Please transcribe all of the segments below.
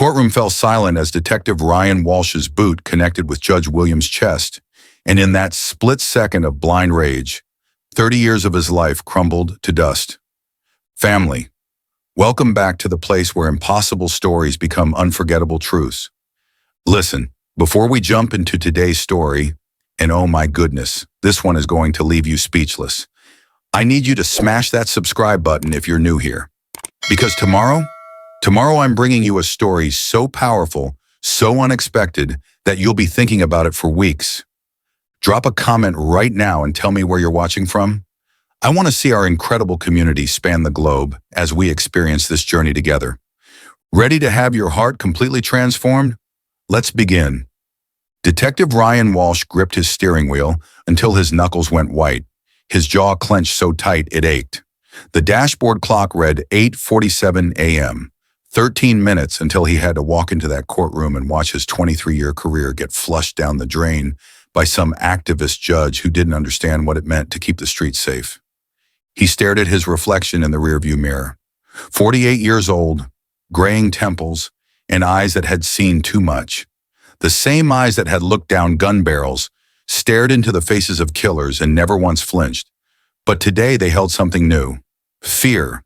courtroom fell silent as Detective Ryan Walsh's boot connected with Judge Williams' chest, and in that split second of blind rage, 30 years of his life crumbled to dust. Family, welcome back to the place where impossible stories become unforgettable truths. Listen, before we jump into today's story, and oh my goodness, this one is going to leave you speechless, I need you to smash that subscribe button if you're new here. Because tomorrow I'm bringing you a story so powerful, so unexpected, that you'll be thinking about it for weeks. Drop a comment right now and tell me where you're watching from. I want to see our incredible community span the globe as we experience this journey together. Ready to have your heart completely transformed? Let's begin. Detective Ryan Walsh gripped his steering wheel until his knuckles went white. His jaw clenched so tight it ached. The dashboard clock read 8:47 a.m., 13 minutes until he had to walk into that courtroom and watch his 23-year career get flushed down the drain by some activist judge who didn't understand what it meant to keep the streets safe. He stared at his reflection in the rearview mirror. 48 years old, graying temples, and eyes that had seen too much. The same eyes that had looked down gun barrels, stared into the faces of killers and never once flinched. But today they held something new. Fear.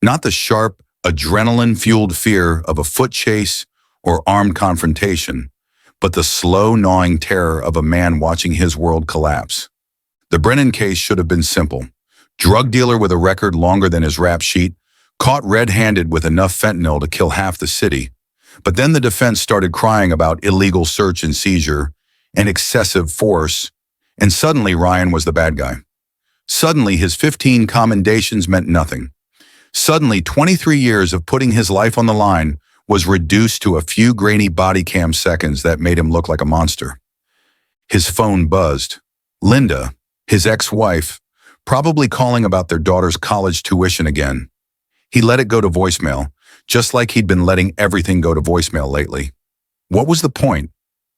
Not the sharp, adrenaline-fueled fear of a foot chase or armed confrontation, but the slow, gnawing terror of a man watching his world collapse. The Brennan case should have been simple. Drug dealer with a record longer than his rap sheet, caught red-handed with enough fentanyl to kill half the city. But then the defense started crying about illegal search and seizure and excessive force, and suddenly Ryan was the bad guy. Suddenly his 15 commendations meant nothing. Suddenly 23 years of putting his life on the line was reduced to a few grainy body cam seconds that made him look like a monster. His phone buzzed. Linda, his ex-wife, probably calling about their daughter's college tuition again. He let it go to voicemail, just like he'd been letting everything go to voicemail lately. What was the point?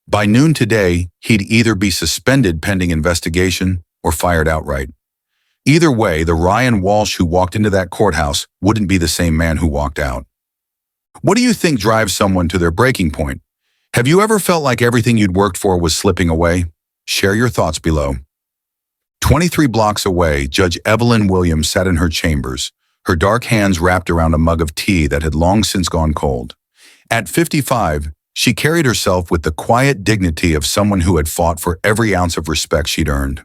By noon today, he'd either be suspended pending investigation or fired outright. Either way, the Ryan Walsh who walked into that courthouse wouldn't be the same man who walked out. What do you think drives someone to their breaking point? Have you ever felt like everything you'd worked for was slipping away? Share your thoughts below. 23 blocks away, Judge Evelyn Williams sat in her chambers, her dark hands wrapped around a mug of tea that had long since gone cold. At 55, she carried herself with the quiet dignity of someone who had fought for every ounce of respect she'd earned.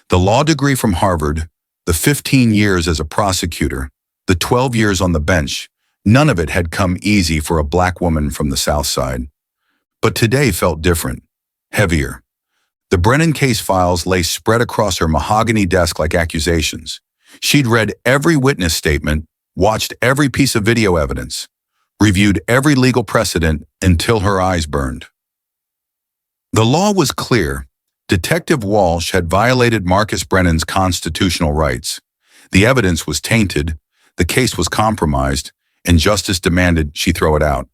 The law degree from Harvard, the 15 years as a prosecutor, the 12 years on the bench, none of it had come easy for a black woman from the South Side. But today felt different, heavier. The Brennan case files lay spread across her mahogany desk like accusations. She'd read every witness statement, watched every piece of video evidence, reviewed every legal precedent until her eyes burned. The law was clear. Detective Walsh had violated Marcus Brennan's constitutional rights. The evidence was tainted, the case was compromised, and justice demanded she throw it out.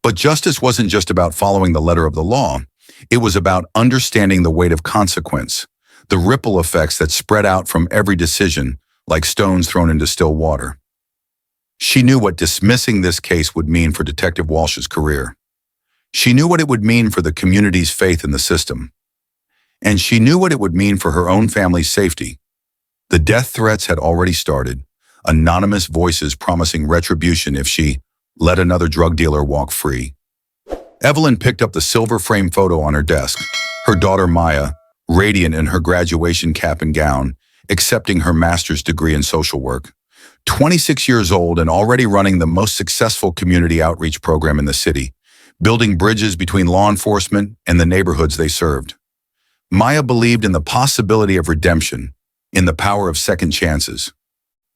But justice wasn't just about following the letter of the law. It was about understanding the weight of consequence, the ripple effects that spread out from every decision, like stones thrown into still water. She knew what dismissing this case would mean for Detective Walsh's career. She knew what it would mean for the community's faith in the system. And she knew what it would mean for her own family's safety. The death threats had already started, anonymous voices promising retribution if she let another drug dealer walk free. Evelyn picked up the silver frame photo on her desk, her daughter Maya, radiant in her graduation cap and gown, accepting her master's degree in social work. 26 years old and already running the most successful community outreach program in the city, building bridges between law enforcement and the neighborhoods they served. Maya believed in the possibility of redemption, in the power of second chances.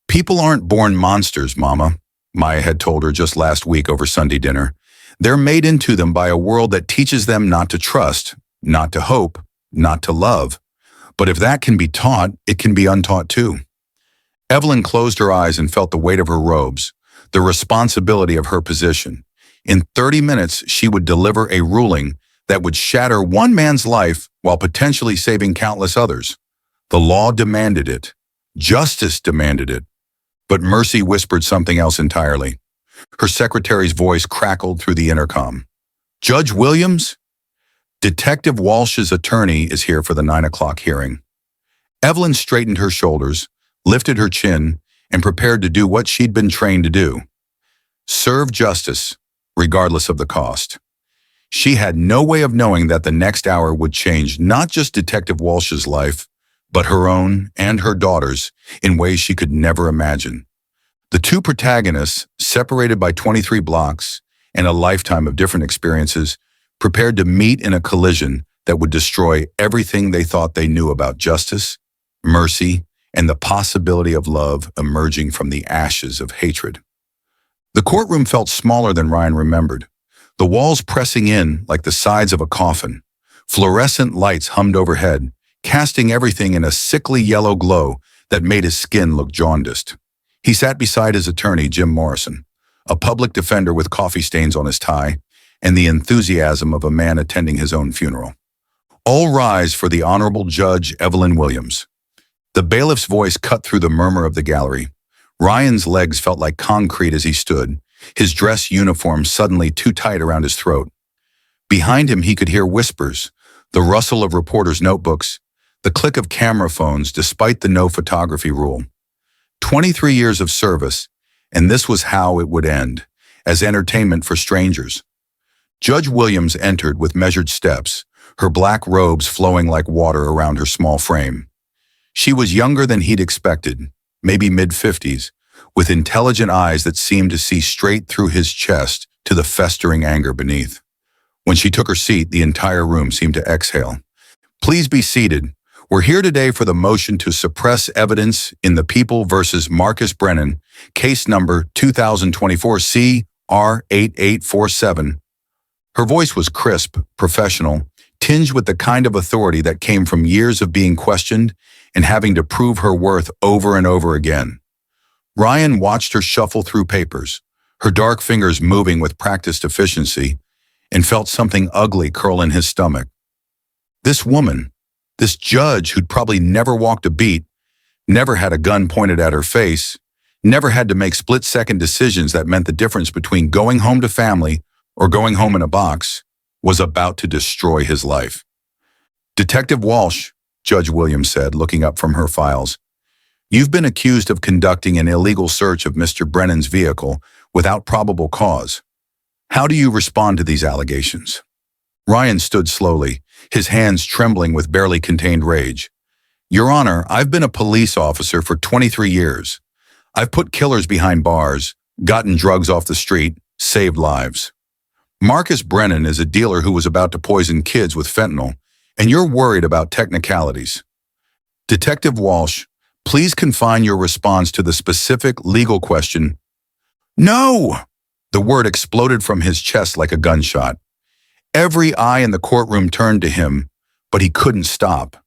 People aren't born monsters, Mama, Maya had told her just last week over Sunday dinner. They're made into them by a world that teaches them not to trust, not to hope, not to love. But if that can be taught, it can be untaught too. Evelyn closed her eyes and felt the weight of her robes, the responsibility of her position. In 30 minutes, she would deliver a ruling that would shatter one man's life while potentially saving countless others. The law demanded it. Justice demanded it. But mercy whispered something else entirely. Her secretary's voice crackled through the intercom. Judge Williams? Detective Walsh's attorney is here for the 9 o'clock hearing. Evelyn straightened her shoulders, lifted her chin, and prepared to do what she'd been trained to do. Serve justice, regardless of the cost. She had no way of knowing that the next hour would change not just Detective Walsh's life, but her own and her daughter's in ways she could never imagine. The two protagonists, separated by 23 blocks and a lifetime of different experiences, prepared to meet in a collision that would destroy everything they thought they knew about justice, mercy, and the possibility of love emerging from the ashes of hatred. The courtroom felt smaller than Ryan remembered, the walls pressing in like the sides of a coffin. Fluorescent lights hummed overhead, casting everything in a sickly yellow glow that made his skin look jaundiced. He sat beside his attorney, Jim Morrison, a public defender with coffee stains on his tie and the enthusiasm of a man attending his own funeral. All rise for the Honorable Judge Evelyn Williams. The bailiff's voice cut through the murmur of the gallery. Ryan's legs felt like concrete as he stood, his dress uniform suddenly too tight around his throat. Behind him he could hear whispers, the rustle of reporters' notebooks, the click of camera phones despite the no photography rule. 23 years of service, and this was how it would end, as entertainment for strangers. Judge Williams entered with measured steps, her black robes flowing like water around her small frame. She was younger than he'd expected, maybe mid-50s, with intelligent eyes that seemed to see straight through his chest to the festering anger beneath. When she took her seat, the entire room seemed to exhale. Please be seated. We're here today for the motion to suppress evidence in the People versus Marcus Brennan, case number 2024 CR8847. Her voice was crisp, professional, tinged with the kind of authority that came from years of being questioned and having to prove her worth over and over again. Ryan watched her shuffle through papers, her dark fingers moving with practiced efficiency, and felt something ugly curl in his stomach. This woman, this judge who'd probably never walked a beat, never had a gun pointed at her face, never had to make split-second decisions that meant the difference between going home to family or going home in a box, was about to destroy his life. Detective Walsh, Judge Williams said, looking up from her files, you've been accused of conducting an illegal search of Mr. Brennan's vehicle without probable cause. How do you respond to these allegations? Ryan stood slowly, his hands trembling with barely contained rage. Your Honor, I've been a police officer for 23 years. I've put killers behind bars, gotten drugs off the street, saved lives. Marcus Brennan is a dealer who was about to poison kids with fentanyl, and you're worried about technicalities. Detective Walsh, please confine your response to the specific legal question. No! The word exploded from his chest like a gunshot. Every eye in the courtroom turned to him, but he couldn't stop.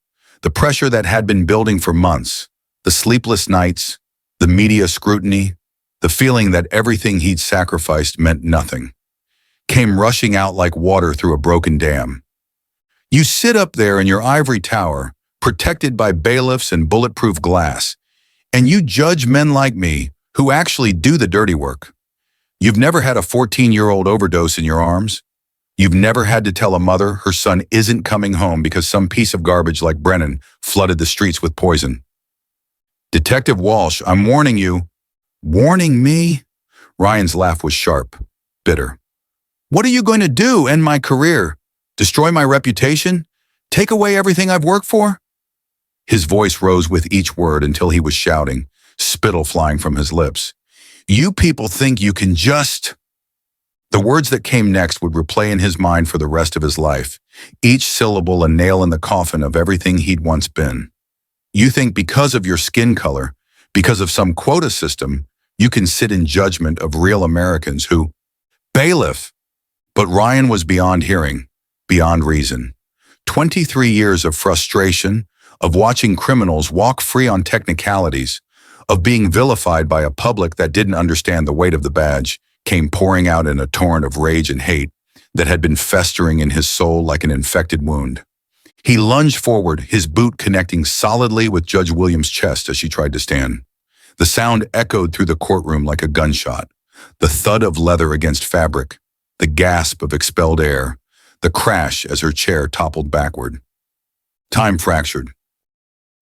The pressure that had been building for months, the sleepless nights, the media scrutiny, the feeling that everything he'd sacrificed meant nothing, came rushing out like water through a broken dam. You sit up there in your ivory tower, protected by bailiffs and bulletproof glass, and you judge men like me who actually do the dirty work. You've never had a 14-year-old overdose in your arms. You've never had to tell a mother her son isn't coming home because some piece of garbage like Brennan flooded the streets with poison. Detective Walsh, I'm warning you. Warning me? Ryan's laugh was sharp, bitter. What are you going to do? End my career? Destroy my reputation? Take away everything I've worked for? His voice rose with each word until he was shouting, spittle flying from his lips. You people think you can just... The words that came next would replay in his mind for the rest of his life, each syllable a nail in the coffin of everything he'd once been. You think because of your skin color, because of some quota system, you can sit in judgment of real Americans who... Bailiff! But Ryan was beyond hearing, beyond reason. 23 years of frustration, of watching criminals walk free on technicalities, of being vilified by a public that didn't understand the weight of the badge, came pouring out in a torrent of rage and hate that had been festering in his soul like an infected wound. He lunged forward, his boot connecting solidly with Judge Williams' chest as she tried to stand. The sound echoed through the courtroom like a gunshot, The thud of leather against fabric, the gasp of expelled air, the crash as her chair toppled backward. Time fractured.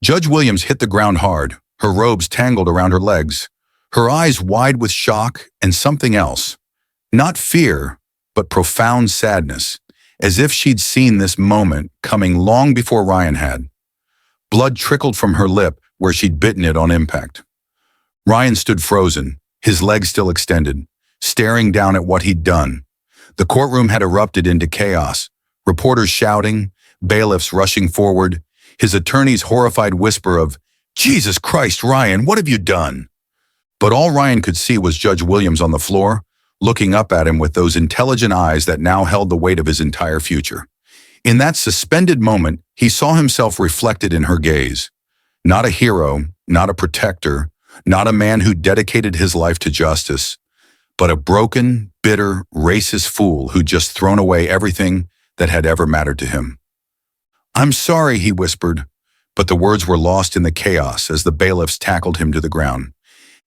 Judge Williams hit the ground hard, her robes tangled around her legs, her eyes wide with shock and something else. Not fear, but profound sadness, as if she'd seen this moment coming long before Ryan had. Blood trickled from her lip where she'd bitten it on impact. Ryan stood frozen, his legs still extended, staring down at what he'd done. The courtroom had erupted into chaos, reporters shouting, bailiffs rushing forward, his attorney's horrified whisper of, "Jesus Christ, Ryan, what have you done?" But all Ryan could see was Judge Williams on the floor, looking up at him with those intelligent eyes that now held the weight of his entire future. In that suspended moment, he saw himself reflected in her gaze. Not a hero, not a protector, not a man who dedicated his life to justice, but a broken, bitter, racist fool who'd just thrown away everything that had ever mattered to him. "I'm sorry," he whispered, but the words were lost in the chaos as the bailiffs tackled him to the ground.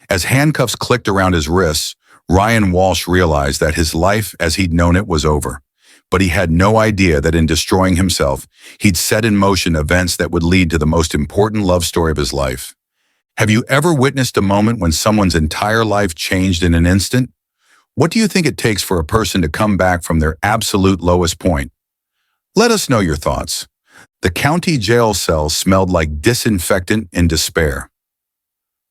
As handcuffs clicked around his wrists, Ryan Walsh realized that his life as he'd known it was over. But he had no idea that in destroying himself, he'd set in motion events that would lead to the most important love story of his life. Have you ever witnessed a moment when someone's entire life changed in an instant? What do you think it takes for a person to come back from their absolute lowest point? Let us know your thoughts. The county jail cell smelled like disinfectant and despair.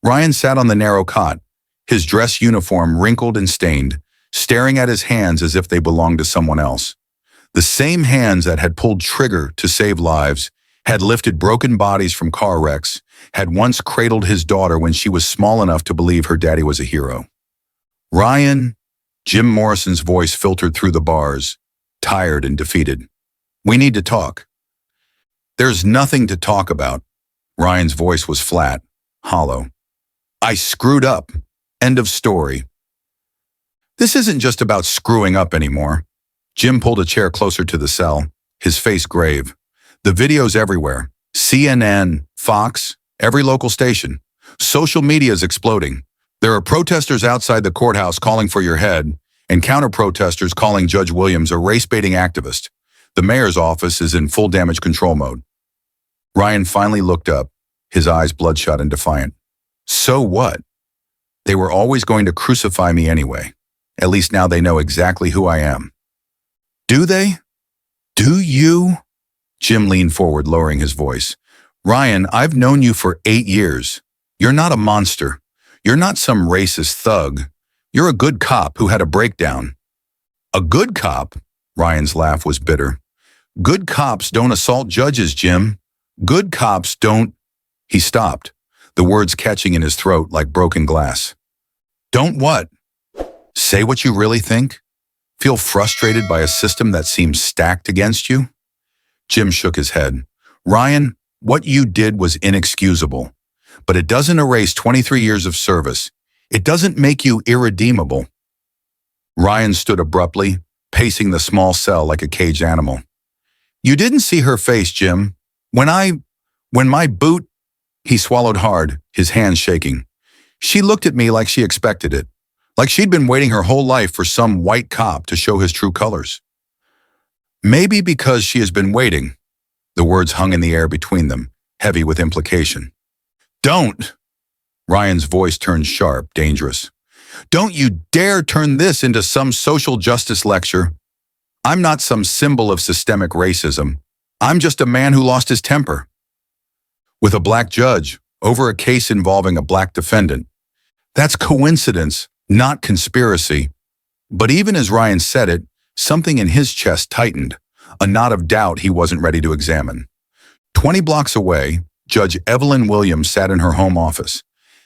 Ryan sat on the narrow cot, his dress uniform wrinkled and stained, staring at his hands as if they belonged to someone else. The same hands that had pulled trigger to save lives, had lifted broken bodies from car wrecks, had once cradled his daughter when she was small enough to believe her daddy was a hero. "Ryan," Jim Morrison's voice filtered through the bars, tired and defeated. "We need to talk." "There's nothing to talk about." Ryan's voice was flat, hollow. "I screwed up. End of story." "This isn't just about screwing up anymore." Jim pulled a chair closer to the cell, his face grave. "The video's everywhere. CNN, Fox, every local station. Social media is exploding. There are protesters outside the courthouse calling for your head, and counter-protesters calling Judge Williams a race-baiting activist. The mayor's office is in full damage control mode." Ryan finally looked up, his eyes bloodshot and defiant. "So what? They were always going to crucify me anyway. At least now they know exactly who I am." "Do they? Do you?" Jim leaned forward, lowering his voice. "Ryan, I've known you for 8 years. You're not a monster. You're not some racist thug. You're a good cop who had a breakdown." "A good cop?" Ryan's laugh was bitter. "Good cops don't assault judges, Jim. Good cops don't—" He stopped, the words catching in his throat like broken glass. "Don't what? Say what you really think? Feel frustrated by a system that seems stacked against you?" Jim shook his head. "Ryan, what you did was inexcusable. But it doesn't erase 23 years of service. It doesn't make you irredeemable." Ryan stood abruptly, pacing the small cell like a caged animal. "You didn't see her face, Jim. When my boot—" He swallowed hard, his hands shaking. "She looked at me like she expected it. Like she'd been waiting her whole life for some white cop to show his true colors." "Maybe because she has been waiting." The words hung in the air between them, heavy with implication. "Don't!" Ryan's voice turned sharp, dangerous. "Don't you dare turn this into some social justice lecture. I'm not some symbol of systemic racism. I'm just a man who lost his temper. With a black judge, over a case involving a black defendant. That's coincidence, not conspiracy." But even as Ryan said it, something in his chest tightened, a knot of doubt he wasn't ready to examine. 20 blocks away, Judge Evelyn Williams sat in her home office,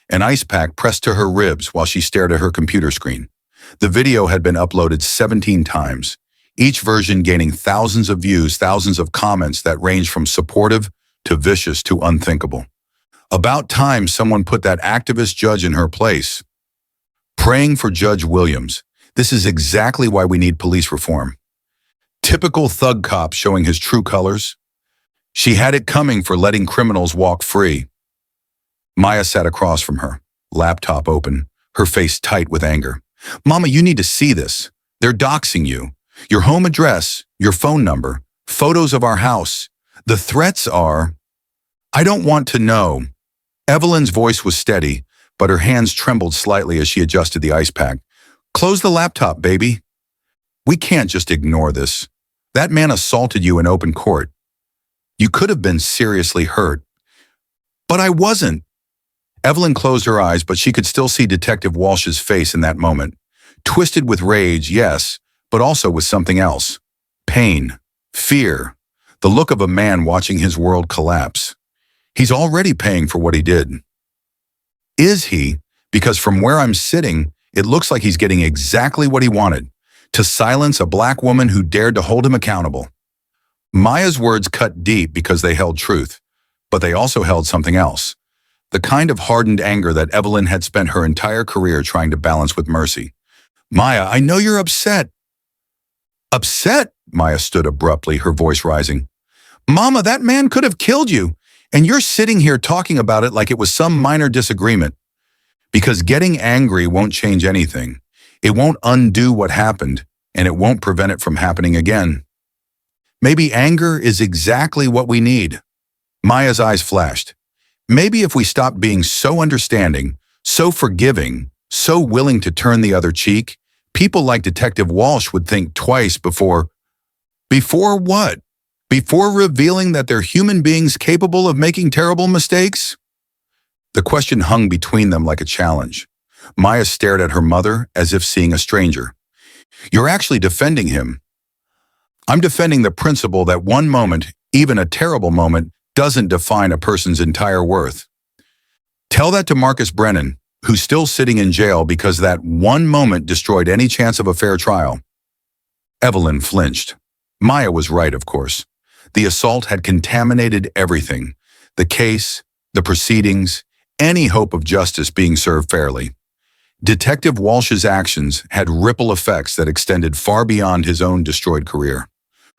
an ice pack pressed to her ribs while she stared at her computer screen. The video had been uploaded 17 times, each version gaining thousands of views, thousands of comments that ranged from supportive to vicious to unthinkable. About time someone put that activist judge in her place. Praying for Judge Williams. This is exactly why we need police reform. Typical thug cop showing his true colors. She had it coming for letting criminals walk free. Maya sat across from her, laptop open, her face tight with anger. Mama, you need to see this. They're doxing you. Your home address, your phone number, photos of our house. The threats are, I don't want to know. Evelyn's voice was steady, but her hands trembled slightly as she adjusted the ice pack. Close the laptop, baby. We can't just ignore this. That man assaulted you in open court. You could have been seriously hurt. But I wasn't. Evelyn closed her eyes, but she could still see Detective Walsh's face in that moment. Twisted with rage, yes, but also with something else. Pain, fear, the look of a man watching his world collapse. He's already paying for what he did. Is he? Because from where I'm sitting, it looks like he's getting exactly what he wanted, to silence a black woman who dared to hold him accountable. Maya's words cut deep because they held truth, but they also held something else. The kind of hardened anger that Evelyn had spent her entire career trying to balance with mercy. Maya, I know you're upset. Upset? Maya stood abruptly, her voice rising. Mama, that man could have killed you, and you're sitting here talking about it like it was some minor disagreement. Because getting angry won't change anything. It won't undo what happened, and it won't prevent it from happening again. Maybe anger is exactly what we need. Maya's eyes flashed. Maybe if we stopped being so understanding, so forgiving, so willing to turn the other cheek, people like Detective Walsh would think twice before... Before what? Before revealing that they're human beings capable of making terrible mistakes? The question hung between them like a challenge. Maya stared at her mother as if seeing a stranger. You're actually defending him. I'm defending the principle that one moment, even a terrible moment, doesn't define a person's entire worth. Tell that to Marcus Brennan, who's still sitting in jail because that one moment destroyed any chance of a fair trial. Evelyn flinched. Maya was right, of course. The assault had contaminated everything. The case, the proceedings, any hope of justice being served fairly. Detective Walsh's actions had ripple effects that extended far beyond his own destroyed career.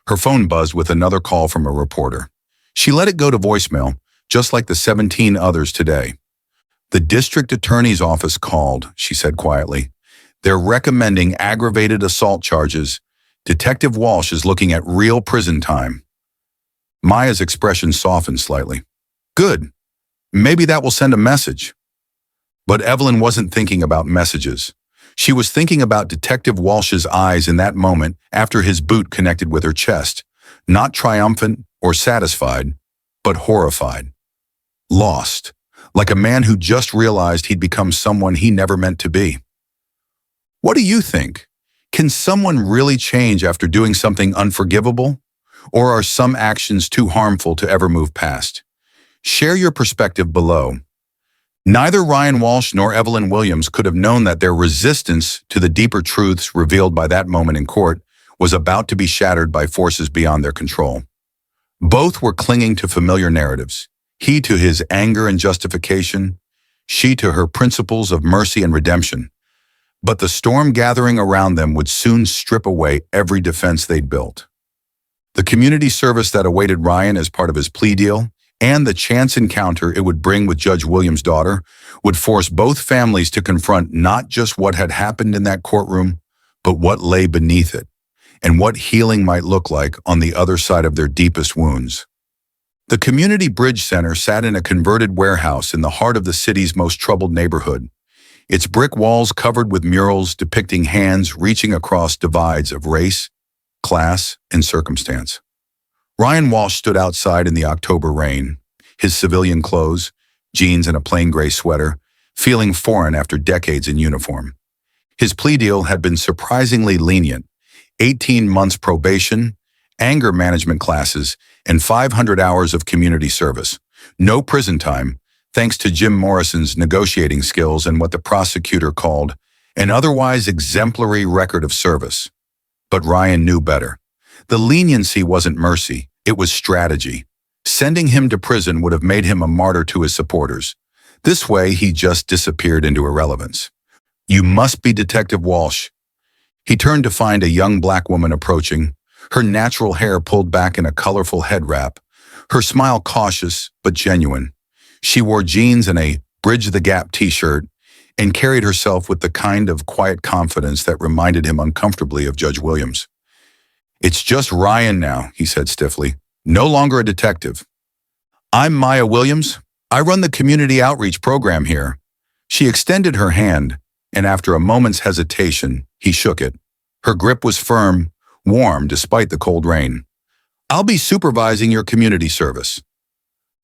Her phone buzzed with another call from a reporter. She let it go to voicemail, just like the 17 others today. The district attorney's office called, she said quietly. They're recommending aggravated assault charges. Detective Walsh is looking at real prison time. Maya's expression softened slightly. Good. Maybe that will send a message. But Evelyn wasn't thinking about messages. She was thinking about Detective Walsh's eyes in that moment after his boot connected with her chest, not triumphant or satisfied, but horrified. Lost, like a man who just realized he'd become someone he never meant to be. What do you think? Can someone really change after doing something unforgivable? Or are some actions too harmful to ever move past? Share your perspective below. Neither Ryan Walsh nor Evelyn Williams could have known that their resistance to the deeper truths revealed by that moment in court was about to be shattered by forces beyond their control. Both were clinging to familiar narratives, he to his anger and justification, she to her principles of mercy and redemption. But the storm gathering around them would soon strip away every defense they'd built. The community service that awaited Ryan as part of his plea deal, and the chance encounter it would bring with Judge Williams' daughter, would force both families to confront not just what had happened in that courtroom, but what lay beneath it, and what healing might look like on the other side of their deepest wounds. The Community Bridge Center sat in a converted warehouse in the heart of the city's most troubled neighborhood, its brick walls covered with murals depicting hands reaching across divides of race, class, and circumstance. Ryan Walsh stood outside in the October rain, his civilian clothes, jeans and a plain gray sweater, feeling foreign after decades in uniform. His plea deal had been surprisingly lenient, 18 months probation, anger management classes, and 500 hours of community service. No prison time, thanks to Jim Morrison's negotiating skills and what the prosecutor called an otherwise exemplary record of service. But Ryan knew better. The leniency wasn't mercy, it was strategy. Sending him to prison would have made him a martyr to his supporters. This way, he just disappeared into irrelevance. You must be Detective Walsh. He turned to find a young black woman approaching, her natural hair pulled back in a colorful head wrap, her smile cautious but genuine. She wore jeans and a Bridge the Gap t-shirt, and carried herself with the kind of quiet confidence that reminded him uncomfortably of Judge Williams. "It's just Ryan now," he said stiffly. "No longer a detective. I'm Maya Williams. I run the community outreach program here." She extended her hand, and after a moment's hesitation, he shook it. Her grip was firm, warm despite the cold rain. "I'll be supervising your community service."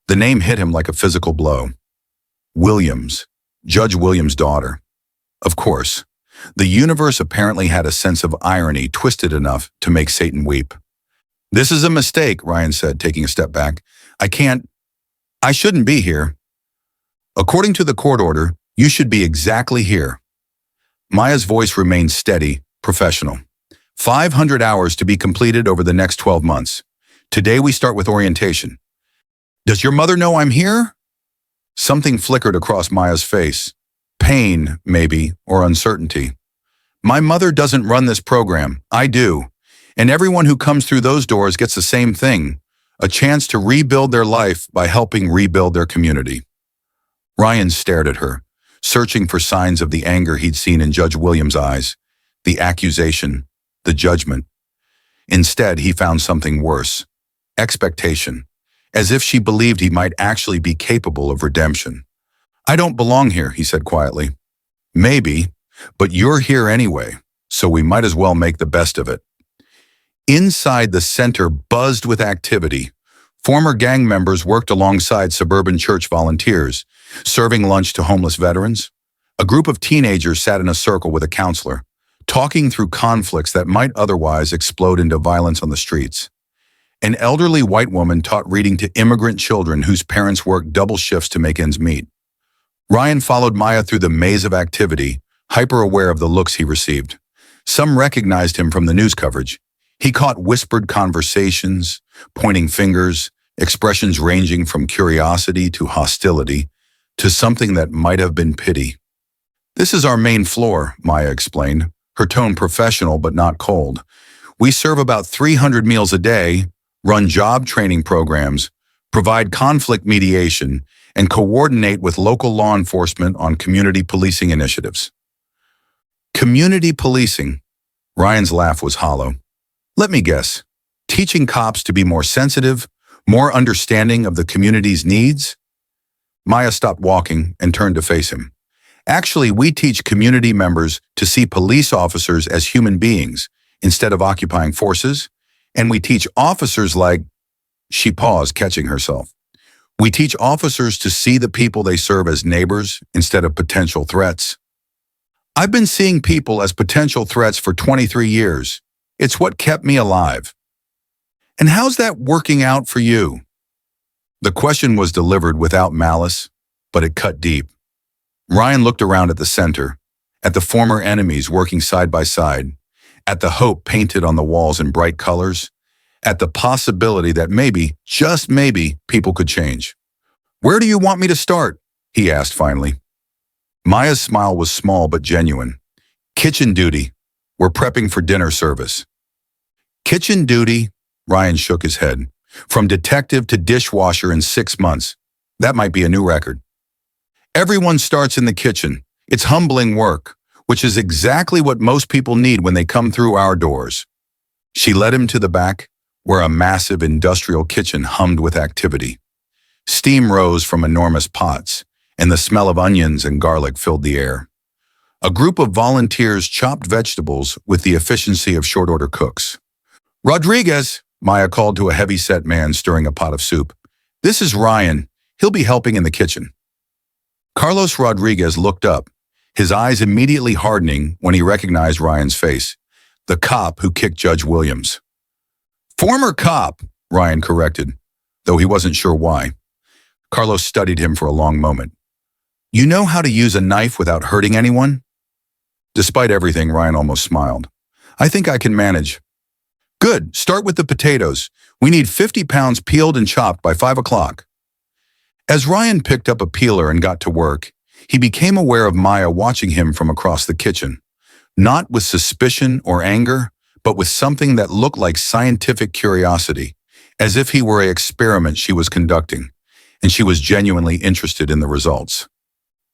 The name hit him like a physical blow. Williams, Judge Williams' daughter. Of course, the universe apparently had a sense of irony twisted enough to make Satan weep. "This is a mistake," Ryan said, taking a step back. I shouldn't be here." "According to the court order, you should be exactly here." Maya's voice remained steady, professional. 500 hours to be completed over the next 12 months. Today we start with orientation. "Does your mother know I'm here?" Something flickered across Maya's face. Pain, maybe, or uncertainty. "My mother doesn't run this program. I do. And everyone who comes through those doors gets the same thing, a chance to rebuild their life by helping rebuild their community." Ryan stared at her, searching for signs of the anger he'd seen in Judge Williams' eyes, the accusation, the judgment. Instead, he found something worse, expectation, as if she believed he might actually be capable of redemption. "I don't belong here," he said quietly. "Maybe, but you're here anyway, so we might as well make the best of it." Inside, the center buzzed with activity. Former gang members worked alongside suburban church volunteers, serving lunch to homeless veterans. A group of teenagers sat in a circle with a counselor, talking through conflicts that might otherwise explode into violence on the streets. An elderly white woman taught reading to immigrant children whose parents worked double shifts to make ends meet. Ryan followed Maya through the maze of activity, hyper-aware of the looks he received. Some recognized him from the news coverage. He caught whispered conversations, pointing fingers, expressions ranging from curiosity to hostility, to something that might have been pity. "This is our main floor," Maya explained, her tone professional but not cold. "We serve about 300 meals a day, run job training programs, provide conflict mediation, and coordinate with local law enforcement on community policing initiatives." Community policing. Ryan's laugh was hollow. "Let me guess. Teaching cops to be more sensitive, more understanding of the community's needs?" Maya stopped walking and turned to face him. "Actually, we teach community members to see police officers as human beings instead of occupying forces, and we teach officers like—" She paused, catching herself. "We teach officers to see the people they serve as neighbors instead of potential threats." "I've been seeing people as potential threats for 23 years. It's what kept me alive." "And how's that working out for you?" The question was delivered without malice, but it cut deep. Ryan looked around at the center, at the former enemies working side by side, at the hope painted on the walls in bright colors, at the possibility that maybe, just maybe, people could change. "Where do you want me to start?" he asked finally. Maya's smile was small but genuine. "Kitchen duty. We're prepping for dinner service." "Kitchen duty?" Ryan shook his head. "From detective to dishwasher in 6 months. That might be a new record." "Everyone starts in the kitchen. It's humbling work, which is exactly what most people need when they come through our doors." She led him to the back, where a massive industrial kitchen hummed with activity. Steam rose from enormous pots, and the smell of onions and garlic filled the air. A group of volunteers chopped vegetables with the efficiency of short-order cooks. "Rodriguez," Maya called to a heavy-set man stirring a pot of soup. "This is Ryan. He'll be helping in the kitchen." Carlos Rodriguez looked up, his eyes immediately hardening when he recognized Ryan's face, the cop who kicked Judge Williams. "Former cop," Ryan corrected, though he wasn't sure why. Carlos studied him for a long moment. "You know how to use a knife without hurting anyone?" Despite everything, Ryan almost smiled. "I think I can manage." "Good, start with the potatoes. We need 50 pounds peeled and chopped by 5 o'clock. As Ryan picked up a peeler and got to work, he became aware of Maya watching him from across the kitchen, not with suspicion or anger, but with something that looked like scientific curiosity, as if he were an experiment she was conducting, and she was genuinely interested in the results.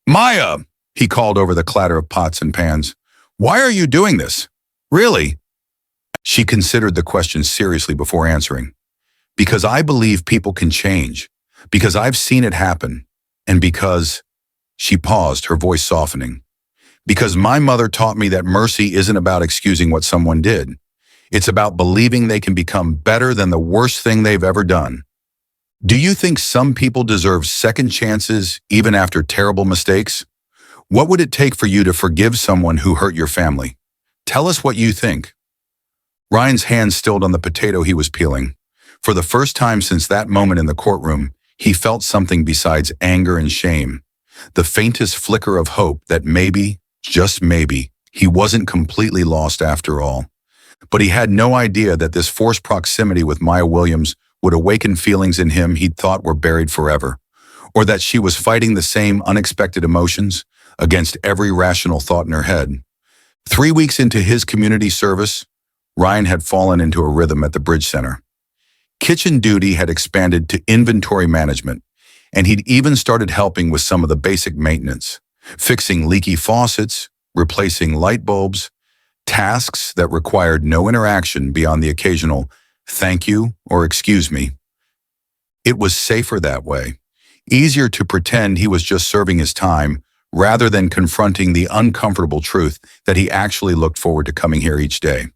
"Maya!" he called over the clatter of pots and pans. Why are you doing this? Really? She considered the question seriously before answering. Because I believe people can change. Because I've seen it happen. And because, she paused, her voice softening. Because my mother taught me that mercy isn't about excusing what someone did. It's about believing they can become better than the worst thing they've ever done. Do you think some people deserve second chances even after terrible mistakes? What would it take for you to forgive someone who hurt your family? Tell us what you think. Ryan's hand stilled on the potato he was peeling. For the first time since that moment in the courtroom, he felt something besides anger and shame. The faintest flicker of hope that maybe, just maybe, he wasn't completely lost after all. But he had no idea that this forced proximity with Maya Williams would awaken feelings in him he'd thought were buried forever, or that she was fighting the same unexpected emotions against every rational thought in her head. 3 weeks into his community service, Ryan had fallen into a rhythm at the Bridge Center. Kitchen duty had expanded to inventory management, and he'd even started helping with some of the basic maintenance, fixing leaky faucets, replacing light bulbs, tasks that required no interaction beyond the occasional thank you or excuse me. It was safer that way, easier to pretend he was just serving his time rather than confronting the uncomfortable truth that he actually looked forward to coming here each day.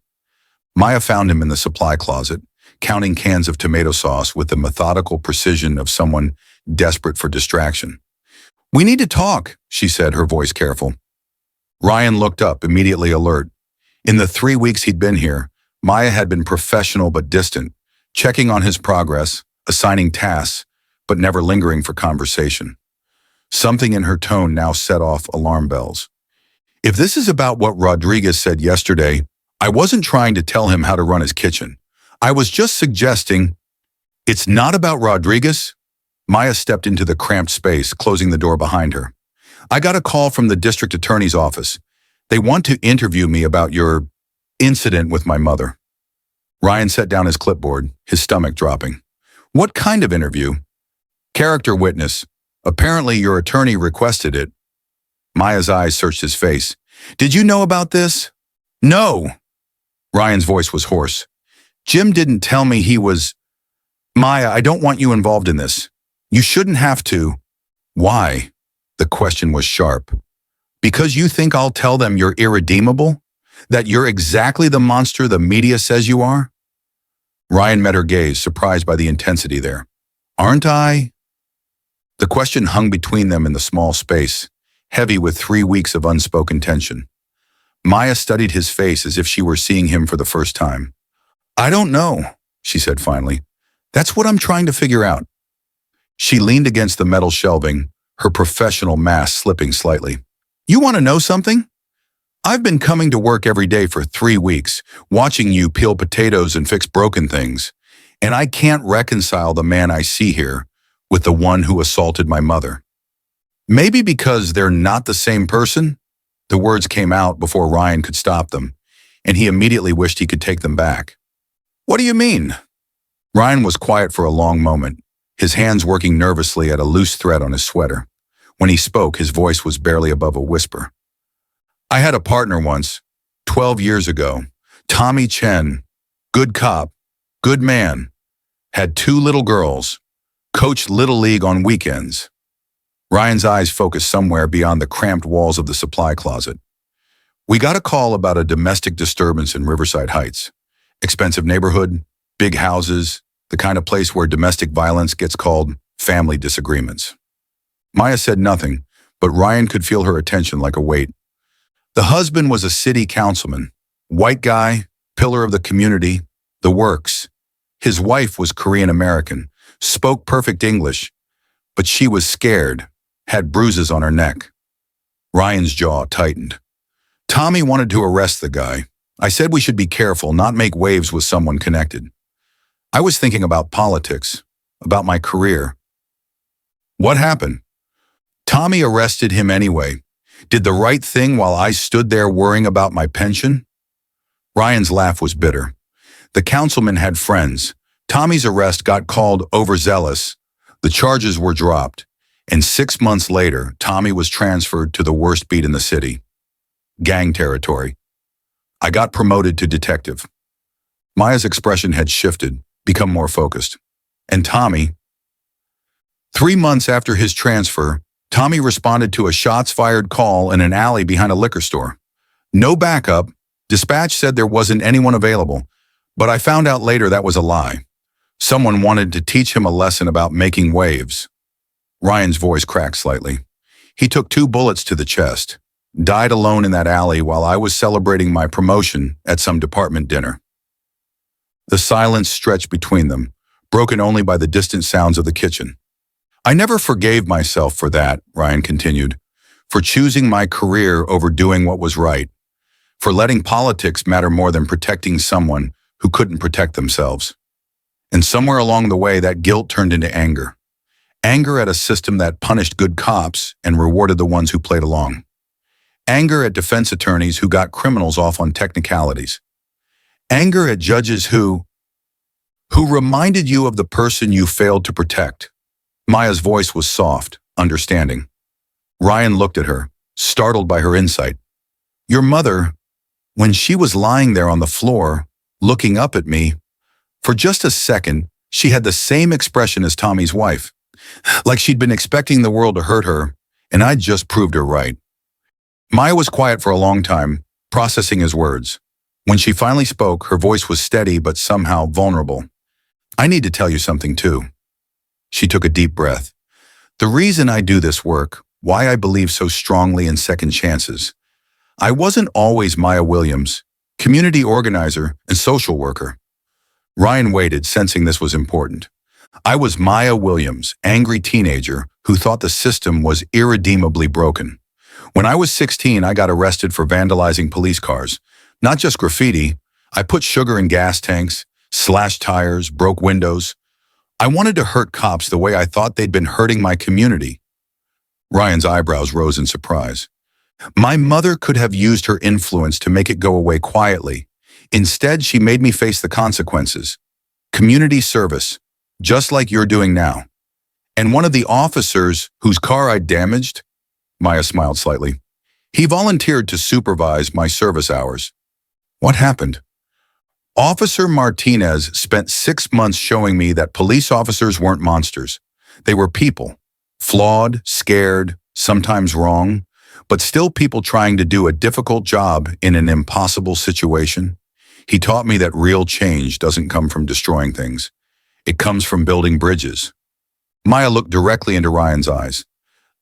Maya found him in the supply closet, counting cans of tomato sauce with the methodical precision of someone desperate for distraction. "We need to talk," she said, her voice careful. Ryan looked up, immediately alert. In the 3 weeks he'd been here, Maya had been professional but distant, checking on his progress, assigning tasks, but never lingering for conversation. Something in her tone now set off alarm bells. If this is about what Rodriguez said yesterday, I wasn't trying to tell him how to run his kitchen. I was just suggesting, it's not about Rodriguez? Maya stepped into the cramped space, closing the door behind her. I got a call from the district attorney's office. They want to interview me about your incident with my mother. Ryan set down his clipboard, his stomach dropping. What kind of interview? Character witness. Apparently your attorney requested it. Maya's eyes searched his face. Did you know about this? No. Ryan's voice was hoarse. Jim didn't tell me he was... Maya, I don't want you involved in this. You shouldn't have to. Why? The question was sharp. Because you think I'll tell them you're irredeemable? That you're exactly the monster the media says you are? Ryan met her gaze, surprised by the intensity there. Aren't I? The question hung between them in the small space, heavy with 3 weeks of unspoken tension. Maya studied his face as if she were seeing him for the first time. I don't know, she said finally. That's what I'm trying to figure out. She leaned against the metal shelving, her professional mask slipping slightly. You want to know something? I've been coming to work every day for 3 weeks, watching you peel potatoes and fix broken things, and I can't reconcile the man I see here with the one who assaulted my mother. Maybe because they're not the same person? The words came out before Ryan could stop them, and he immediately wished he could take them back. What do you mean? Ryan was quiet for a long moment, his hands working nervously at a loose thread on his sweater. When he spoke, his voice was barely above a whisper. I had a partner once, 12 years ago, Tommy Chen, good cop, good man, had 2 little girls, coached Little League on weekends. Ryan's eyes focused somewhere beyond the cramped walls of the supply closet. We got a call about a domestic disturbance in Riverside Heights. Expensive neighborhood, big houses, the kind of place where domestic violence gets called family disagreements. Maya said nothing, but Ryan could feel her attention like a weight. The husband was a city councilman, white guy, pillar of the community, the works. His wife was Korean American, spoke perfect English, but she was scared, had bruises on her neck. Ryan's jaw tightened. Tommy wanted to arrest the guy. I said we should be careful, not make waves with someone connected. I was thinking about politics, about my career. What happened? Tommy arrested him anyway. Did the right thing while I stood there worrying about my pension? Ryan's laugh was bitter. The councilman had friends. Tommy's arrest got called overzealous. The charges were dropped. And 6 months later, Tommy was transferred to the worst beat in the city, gang territory. I got promoted to detective. Maya's expression had shifted, become more focused. And Tommy, 3 months after his transfer, Tommy responded to a shots-fired call in an alley behind a liquor store. No backup. Dispatch said there wasn't anyone available, but I found out later that was a lie. Someone wanted to teach him a lesson about making waves. Ryan's voice cracked slightly. He took 2 bullets to the chest, died alone in that alley while I was celebrating my promotion at some department dinner. The silence stretched between them, broken only by the distant sounds of the kitchen. I never forgave myself for that, Ryan continued, for choosing my career over doing what was right, for letting politics matter more than protecting someone who couldn't protect themselves. And somewhere along the way, that guilt turned into anger. Anger at a system that punished good cops and rewarded the ones who played along. Anger at defense attorneys who got criminals off on technicalities. Anger at judges who reminded you of the person you failed to protect. Maya's voice was soft, understanding. Ryan looked at her, startled by her insight. Your mother, when she was lying there on the floor, looking up at me, for just a second, she had the same expression as Tommy's wife, like she'd been expecting the world to hurt her, and I'd just proved her right. Maya was quiet for a long time, processing his words. When she finally spoke, her voice was steady but somehow vulnerable. I need to tell you something too. She took a deep breath. The reason I do this work, why I believe so strongly in second chances. I wasn't always Maya Williams, community organizer and social worker. Ryan waited, sensing this was important. I was Maya Williams, angry teenager who thought the system was irredeemably broken. When I was 16, I got arrested for vandalizing police cars. Not just graffiti. I put sugar in gas tanks, slashed tires, broke windows. I wanted to hurt cops the way I thought they'd been hurting my community. Ryan's eyebrows rose in surprise. My mother could have used her influence to make it go away quietly. Instead, she made me face the consequences. Community service, just like you're doing now. And one of the officers whose car I damaged, Maya smiled slightly, he volunteered to supervise my service hours. What happened? Officer Martinez spent 6 months showing me that police officers weren't monsters. They were people, flawed, scared, sometimes wrong, but still people trying to do a difficult job in an impossible situation. He taught me that real change doesn't come from destroying things. It comes from building bridges. Maya looked directly into Ryan's eyes.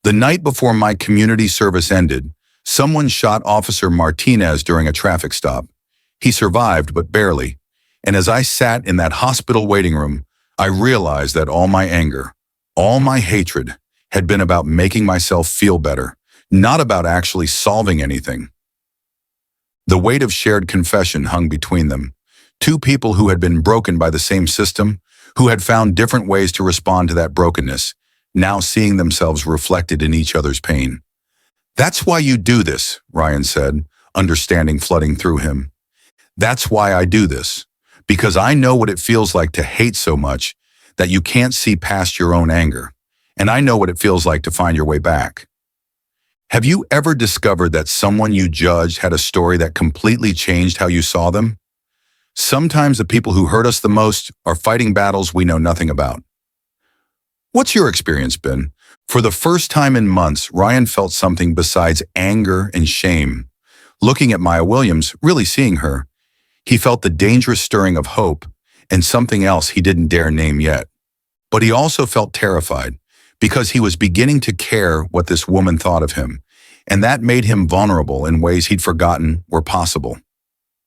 The night before my community service ended, someone shot Officer Martinez during a traffic stop. He survived, but barely. And as I sat in that hospital waiting room, I realized that all my anger, all my hatred, had been about making myself feel better, not about actually solving anything. The weight of shared confession hung between them. 2 people who had been broken by the same system, who had found different ways to respond to that brokenness, now seeing themselves reflected in each other's pain. That's why you do this, Ryan said, understanding flooding through him. That's why I do this, because I know what it feels like to hate so much that you can't see past your own anger, and I know what it feels like to find your way back. Have you ever discovered that someone you judged had a story that completely changed how you saw them? Sometimes the people who hurt us the most are fighting battles we know nothing about. What's your experience been? For the first time in months, Ryan felt something besides anger and shame. Looking at Maya Williams, really seeing her, he felt the dangerous stirring of hope and something else he didn't dare name yet. But he also felt terrified because he was beginning to care what this woman thought of him, and that made him vulnerable in ways he'd forgotten were possible.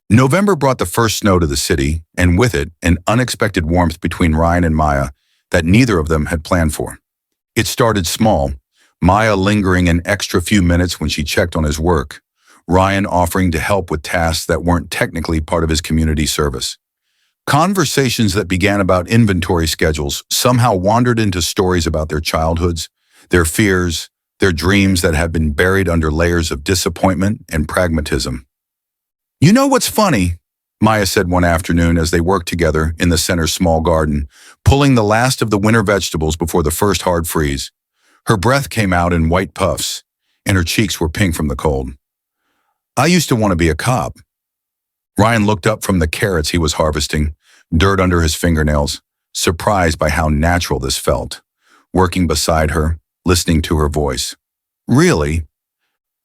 November brought the first snow to the city, and with it, an unexpected warmth between Ryan and Maya that neither of them had planned for. It started small, Maya lingering an extra few minutes when she checked on his work, Ryan offering to help with tasks that weren't technically part of his community service. Conversations that began about inventory schedules somehow wandered into stories about their childhoods, their fears, their dreams that had been buried under layers of disappointment and pragmatism. You know what's funny? Maya said one afternoon as they worked together in the center's small garden, pulling the last of the winter vegetables before the first hard freeze. Her breath came out in white puffs, and her cheeks were pink from the cold. I used to want to be a cop. Ryan looked up from the carrots he was harvesting, dirt under his fingernails, surprised by how natural this felt. Working beside her, listening to her voice. Really?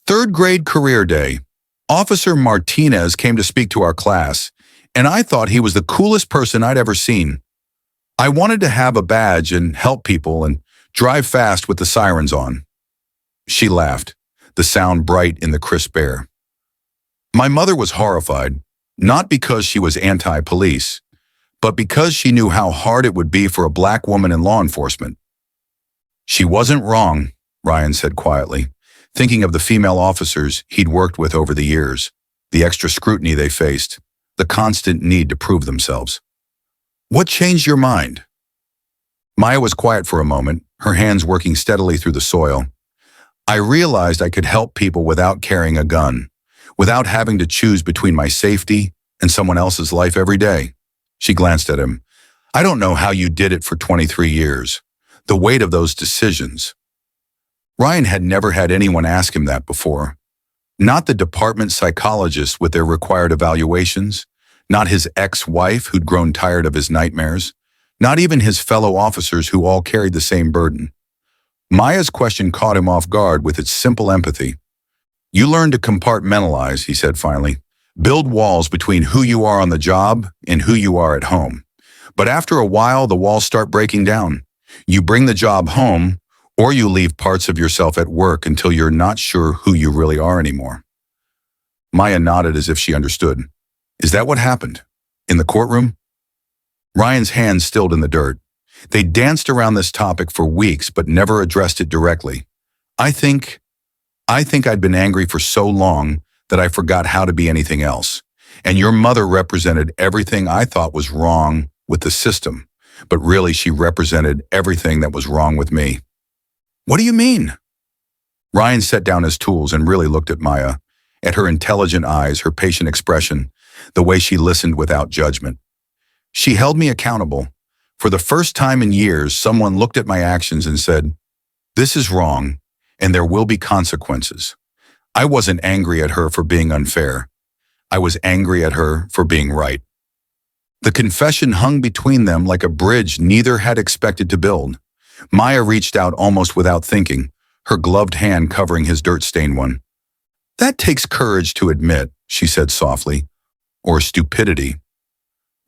Third grade career day. Officer Martinez came to speak to our class, and I thought he was the coolest person I'd ever seen. I wanted to have a badge and help people and drive fast with the sirens on. She laughed, the sound bright in the crisp air. My mother was horrified, not because she was anti-police, but because she knew how hard it would be for a black woman in law enforcement. She wasn't wrong, Ryan said quietly, thinking of the female officers he'd worked with over the years, the extra scrutiny they faced, the constant need to prove themselves. What changed your mind? Maya was quiet for a moment, her hands working steadily through the soil. I realized I could help people without carrying a gun, without having to choose between my safety and someone else's life every day. She glanced at him. I don't know how you did it for 23 years. The weight of those decisions. Ryan had never had anyone ask him that before. Not the department psychologists with their required evaluations, not his ex-wife who'd grown tired of his nightmares, not even his fellow officers who all carried the same burden. Maya's question caught him off guard with its simple empathy. You learn to compartmentalize, he said finally. Build walls between who you are on the job and who you are at home. But after a while, the walls start breaking down. You bring the job home, or you leave parts of yourself at work until you're not sure who you really are anymore. Maya nodded as if she understood. Is that what happened? In the courtroom? Ryan's hands stilled in the dirt. They danced around this topic for weeks but never addressed it directly. I think I'd been angry for so long that I forgot how to be anything else. And your mother represented everything I thought was wrong with the system, but really she represented everything that was wrong with me. What do you mean? Ryan set down his tools and really looked at Maya, at her intelligent eyes, her patient expression, the way she listened without judgment. She held me accountable. For the first time in years, someone looked at my actions and said, this is wrong, and there will be consequences. I wasn't angry at her for being unfair. I was angry at her for being right. The confession hung between them like a bridge neither had expected to build. Maya reached out almost without thinking, her gloved hand covering his dirt-stained one. That takes courage to admit, she said softly, or stupidity.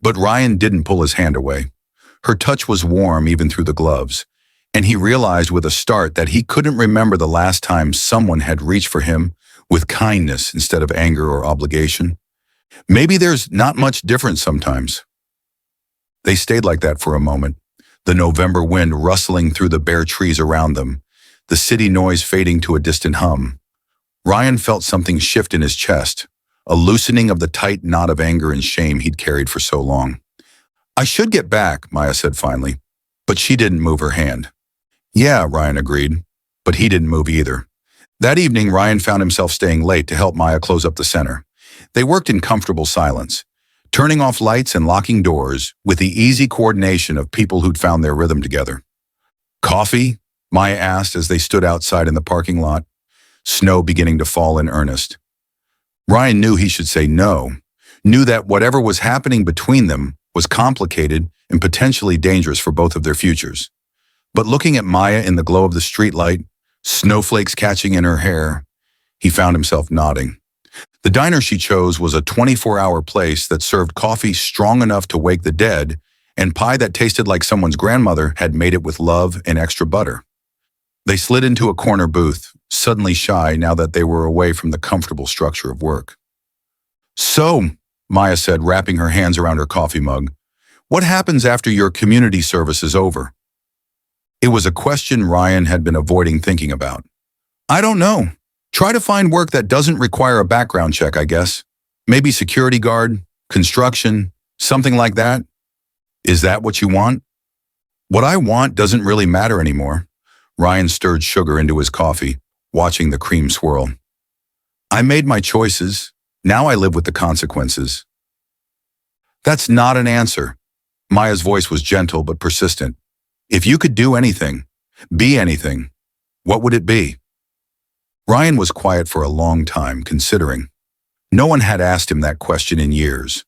But Ryan didn't pull his hand away. Her touch was warm even through the gloves, and he realized with a start that he couldn't remember the last time someone had reached for him with kindness instead of anger or obligation. Maybe there's not much difference sometimes. They stayed like that for a moment, the November wind rustling through the bare trees around them, the city noise fading to a distant hum. Ryan felt something shift in his chest, a loosening of the tight knot of anger and shame he'd carried for so long. I should get back, Maya said finally, but she didn't move her hand. Yeah, Ryan agreed, but he didn't move either. That evening, Ryan found himself staying late to help Maya close up the center. They worked in comfortable silence, turning off lights and locking doors with the easy coordination of people who'd found their rhythm together. Coffee? Maya asked as they stood outside in the parking lot, snow beginning to fall in earnest. Ryan knew he should say no, knew that whatever was happening between them was complicated and potentially dangerous for both of their futures. But looking at Maya in the glow of the streetlight, snowflakes catching in her hair, he found himself nodding. The diner she chose was a 24-hour place that served coffee strong enough to wake the dead and pie that tasted like someone's grandmother had made it with love and extra butter. They slid into a corner booth, suddenly shy now that they were away from the comfortable structure of work. So, Maya said, wrapping her hands around her coffee mug, what happens after your community service is over? It was a question Ryan had been avoiding thinking about. I don't know. Try to find work that doesn't require a background check, I guess. Maybe security guard, construction, something like that. Is that what you want? What I want doesn't really matter anymore. Ryan stirred sugar into his coffee, watching the cream swirl. I made my choices. Now I live with the consequences. That's not an answer. Maya's voice was gentle but persistent. If you could do anything, be anything, What would it be? Ryan was quiet for a long time, considering. No one had asked him that question in years.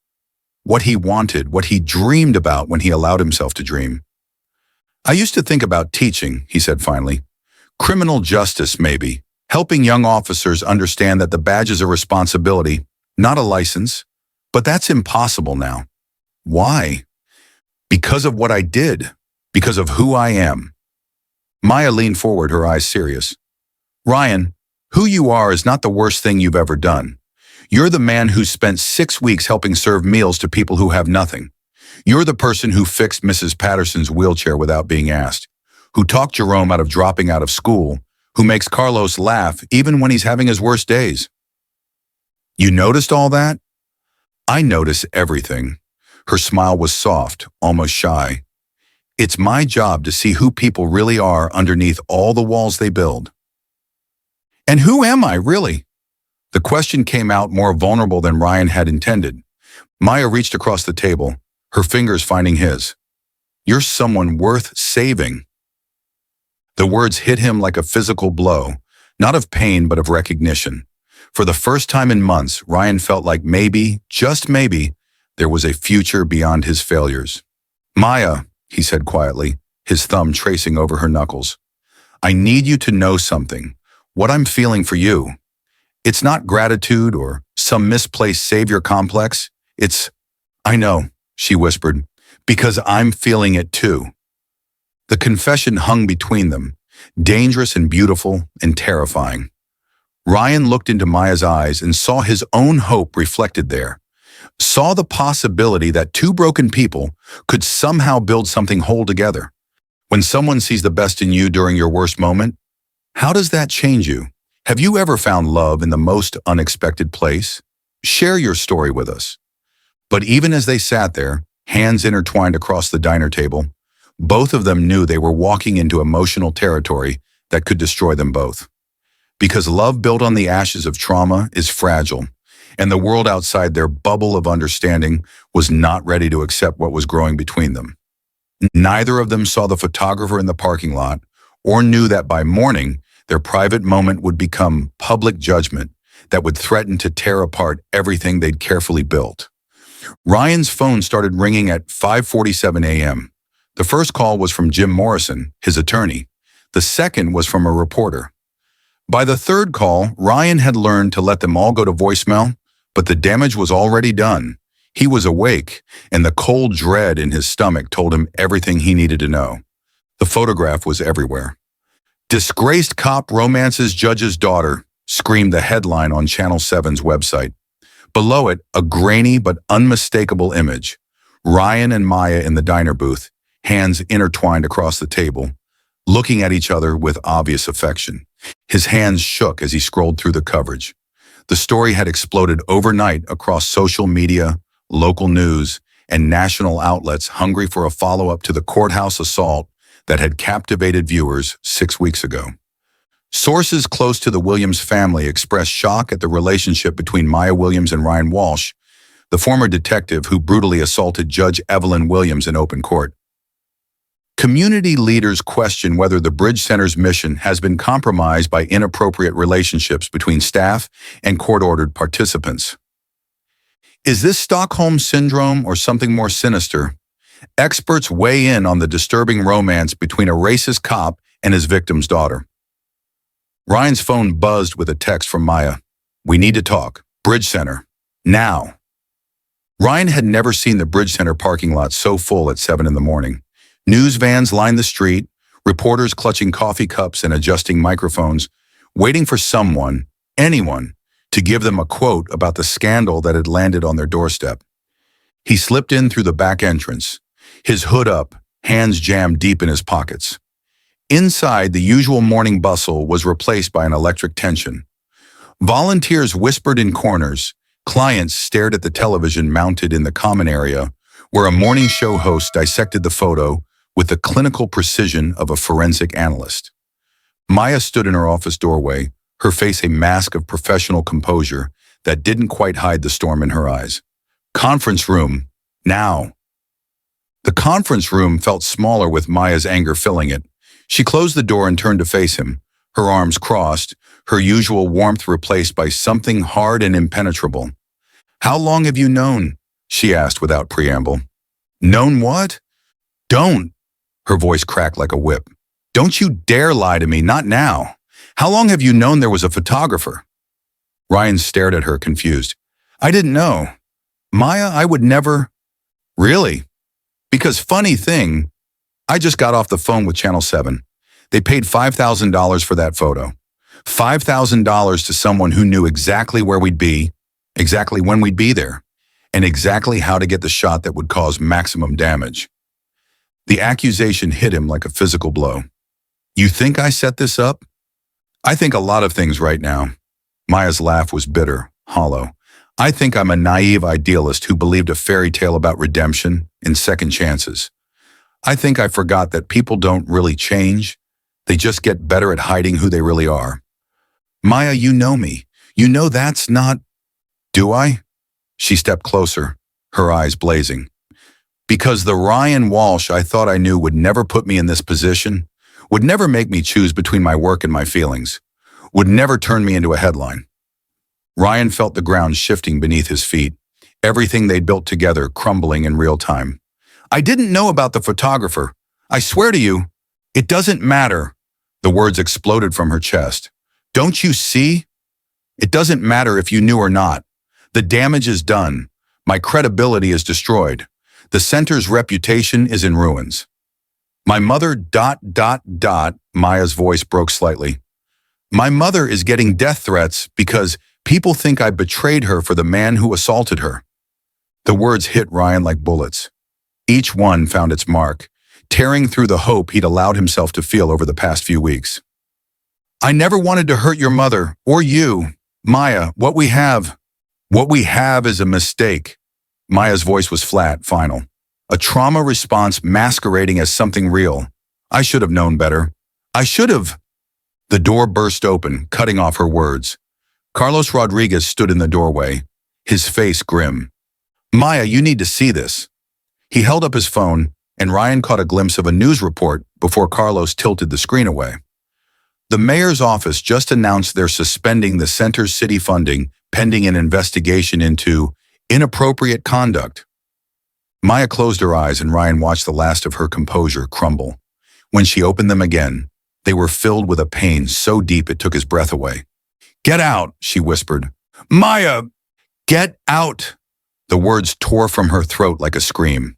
What he wanted, what he dreamed about when he allowed himself to dream. I used to think about teaching, he said finally. Criminal justice, maybe. Helping young officers understand that the badge is a responsibility, not a license. But that's impossible now. Why? Because of what I did. Because of who I am. Maya leaned forward, her eyes serious. Ryan, who you are is not the worst thing you've ever done. You're the man who spent 6 weeks helping serve meals to people who have nothing. You're the person who fixed Mrs. Patterson's wheelchair without being asked, who talked Jerome out of dropping out of school, who makes Carlos laugh even when he's having his worst days. You noticed all that? I notice everything. Her smile was soft, almost shy. It's my job to see who people really are underneath all the walls they build. And who am I, really? The question came out more vulnerable than Ryan had intended. Maya reached across the table, her fingers finding his. You're someone worth saving. The words hit him like a physical blow, not of pain but of recognition. For the first time in months, Ryan felt like maybe, just maybe, there was a future beyond his failures. Maya, he said quietly, his thumb tracing over her knuckles. I need you to know something. What I'm feeling for you. It's not gratitude or some misplaced savior complex. I know, she whispered, because I'm feeling it too. The confession hung between them, dangerous and beautiful and terrifying. Ryan looked into Maya's eyes and saw his own hope reflected there. Saw the possibility that two broken people could somehow build something whole together. When someone sees the best in you during your worst moment, how does that change you? Have you ever found love in the most unexpected place? Share your story with us. But even as they sat there, hands intertwined across the diner table, both of them knew they were walking into emotional territory that could destroy them both. Because love built on the ashes of trauma is fragile, and the world outside their bubble of understanding was not ready to accept what was growing between them. Neither of them saw the photographer in the parking lot or knew that by morning, their private moment would become public judgment that would threaten to tear apart everything they'd carefully built. Ryan's phone started ringing at 5:47 a.m. The first call was from Jim Morrison, his attorney. The second was from a reporter. By the third call, Ryan had learned to let them all go to voicemail, but the damage was already done. He was awake, and the cold dread in his stomach told him everything he needed to know. The photograph was everywhere. Disgraced cop romances judge's daughter, screamed the headline on Channel 7's website. Below it, a grainy but unmistakable image. Ryan and Maya in the diner booth, hands intertwined across the table, looking at each other with obvious affection. His hands shook as he scrolled through the coverage. The story had exploded overnight across social media, local news, and national outlets hungry for a follow-up to the courthouse assault that had captivated viewers 6 weeks ago. Sources close to the Williams family expressed shock at the relationship between Maya Williams and Ryan Walsh, the former detective who brutally assaulted Judge Evelyn Williams in open court. Community leaders question whether the Bridge Center's mission has been compromised by inappropriate relationships between staff and court-ordered participants. Is this Stockholm Syndrome or something more sinister? Experts weigh in on the disturbing romance between a racist cop and his victim's daughter. Ryan's phone buzzed with a text from Maya. We need to talk. Bridge Center. Now. Ryan had never seen the Bridge Center parking lot so full at 7 in the morning. News vans lined the street, reporters clutching coffee cups and adjusting microphones, waiting for someone, anyone, to give them a quote about the scandal that had landed on their doorstep. He slipped in through the back entrance, his hood up, hands jammed deep in his pockets. Inside, the usual morning bustle was replaced by an electric tension. Volunteers whispered in corners, clients stared at the television mounted in the common area, where a morning show host dissected the photo with the clinical precision of a forensic analyst. Maya stood in her office doorway, her face a mask of professional composure that didn't quite hide the storm in her eyes. Conference room, now. The conference room felt smaller with Maya's anger filling it. She closed the door and turned to face him, her arms crossed, her usual warmth replaced by something hard and impenetrable. "How long have you known?" she asked without preamble. "Known what?" "Don't!" Her voice cracked like a whip. "Don't you dare lie to me, not now. How long have you known there was a photographer?" Ryan stared at her, confused. "I didn't know. Maya, I would never." "Really? Because funny thing, I just got off the phone with Channel 7. They paid $5,000 for that photo. $5,000 to someone who knew exactly where we'd be, exactly when we'd be there, and exactly how to get the shot that would cause maximum damage." The accusation hit him like a physical blow. "You think I set this up?" "I think a lot of things right now." Maya's laugh was bitter, hollow. "I think I'm a naive idealist who believed a fairy tale about redemption and second chances. I think I forgot that people don't really change. They just get better at hiding who they really are. Maya, you know me. You know that's not—" "Do I?" She stepped closer, her eyes blazing. "Because the Ryan Walsh I thought I knew would never put me in this position, would never make me choose between my work and my feelings, would never turn me into a headline." Ryan felt the ground shifting beneath his feet, everything they'd built together crumbling in real time. "I didn't know about the photographer. I swear to you, it doesn't matter." The words exploded from her chest. "Don't you see? It doesn't matter if you knew or not. The damage is done. My credibility is destroyed. The center's reputation is in ruins. My mother ... Maya's voice broke slightly. "My mother is getting death threats because people think I betrayed her for the man who assaulted her." The words hit Ryan like bullets. Each one found its mark, tearing through the hope he'd allowed himself to feel over the past few weeks. "I never wanted to hurt your mother, or you. Maya, what we have is a mistake." Maya's voice was flat, final. "A trauma response masquerading as something real. I should have known better. I should have." The door burst open, cutting off her words. Carlos Rodriguez stood in the doorway, his face grim. "Maya, you need to see this." He held up his phone, and Ryan caught a glimpse of a news report before Carlos tilted the screen away. "The mayor's office just announced they're suspending the center's city funding pending an investigation into inappropriate conduct." Maya closed her eyes, and Ryan watched the last of her composure crumble. When she opened them again, they were filled with a pain so deep it took his breath away. "Get out," she whispered. "Maya, get out!" The words tore from her throat like a scream.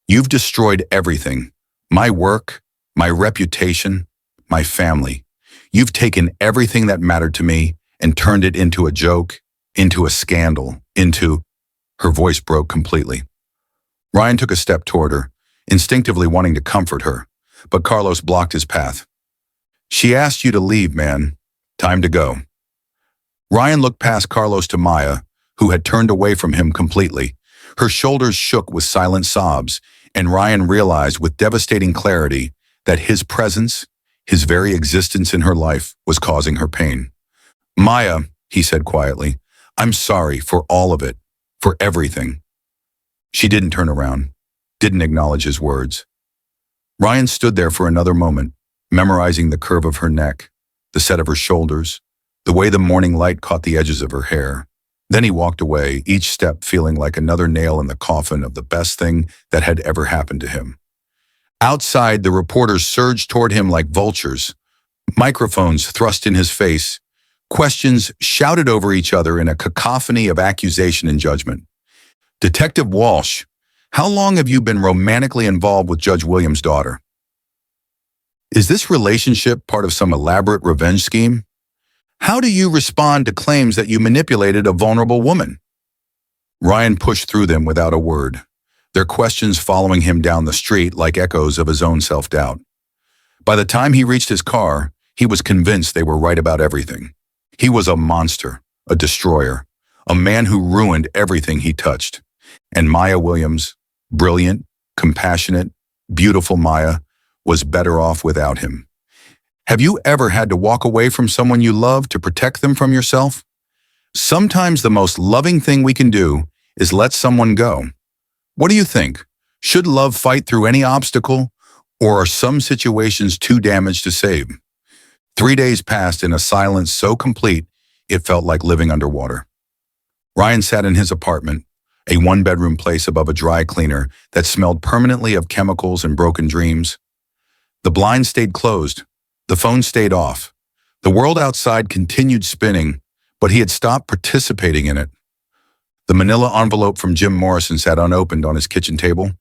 "You've destroyed everything. My work, my reputation, my family. You've taken everything that mattered to me and turned it into a joke, into a scandal, into—" Her voice broke completely. Ryan took a step toward her, instinctively wanting to comfort her, but Carlos blocked his path. "She asked you to leave, man. Time to go." Ryan looked past Carlos to Maya, who had turned away from him completely. Her shoulders shook with silent sobs, and Ryan realized with devastating clarity that his presence, his very existence in her life, was causing her pain. "Maya," he said quietly, "I'm sorry for all of it, for everything." She didn't turn around, didn't acknowledge his words. Ryan stood there for another moment, memorizing the curve of her neck, the set of her shoulders, the way the morning light caught the edges of her hair. Then he walked away, each step feeling like another nail in the coffin of the best thing that had ever happened to him. Outside, the reporters surged toward him like vultures, microphones thrust in his face, questions shouted over each other in a cacophony of accusation and judgment. "Detective Walsh, how long have you been romantically involved with Judge Williams' daughter? Is this relationship part of some elaborate revenge scheme? How do you respond to claims that you manipulated a vulnerable woman?" Ryan pushed through them without a word, their questions following him down the street like echoes of his own self-doubt. By the time he reached his car, he was convinced they were right about everything. He was a monster, a destroyer, a man who ruined everything he touched. And Maya Williams, brilliant, compassionate, beautiful Maya, was better off without him. Have you ever had to walk away from someone you love to protect them from yourself? Sometimes the most loving thing we can do is let someone go. What do you think? Should love fight through any obstacle, or are some situations too damaged to save? 3 days passed in a silence so complete it felt like living underwater. Ryan sat in his apartment, a one-bedroom place above a dry cleaner that smelled permanently of chemicals and broken dreams. The blinds stayed closed. The phone stayed off. The world outside continued spinning, but he had stopped participating in it. The manila envelope from Jim Morrison sat unopened on his kitchen table.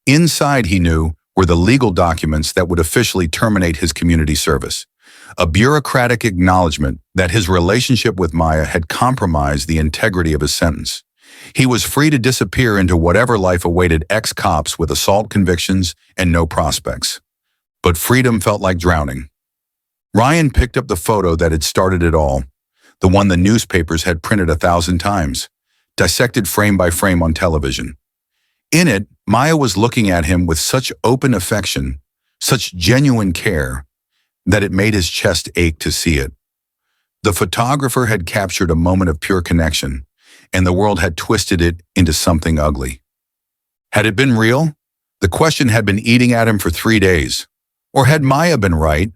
Inside, he knew, were the legal documents that would officially terminate his community service. A bureaucratic acknowledgement that his relationship with Maya had compromised the integrity of his sentence. He was free to disappear into whatever life awaited ex-cops with assault convictions and no prospects. But freedom felt like drowning. Ryan picked up the photo that had started it all, the one the newspapers had printed 1,000 times, dissected frame by frame on television. In it, Maya was looking at him with such open affection, such genuine care, that it made his chest ache to see it. The photographer had captured a moment of pure connection, and the world had twisted it into something ugly. Had it been real? The question had been eating at him for 3 days. Or had Maya been right?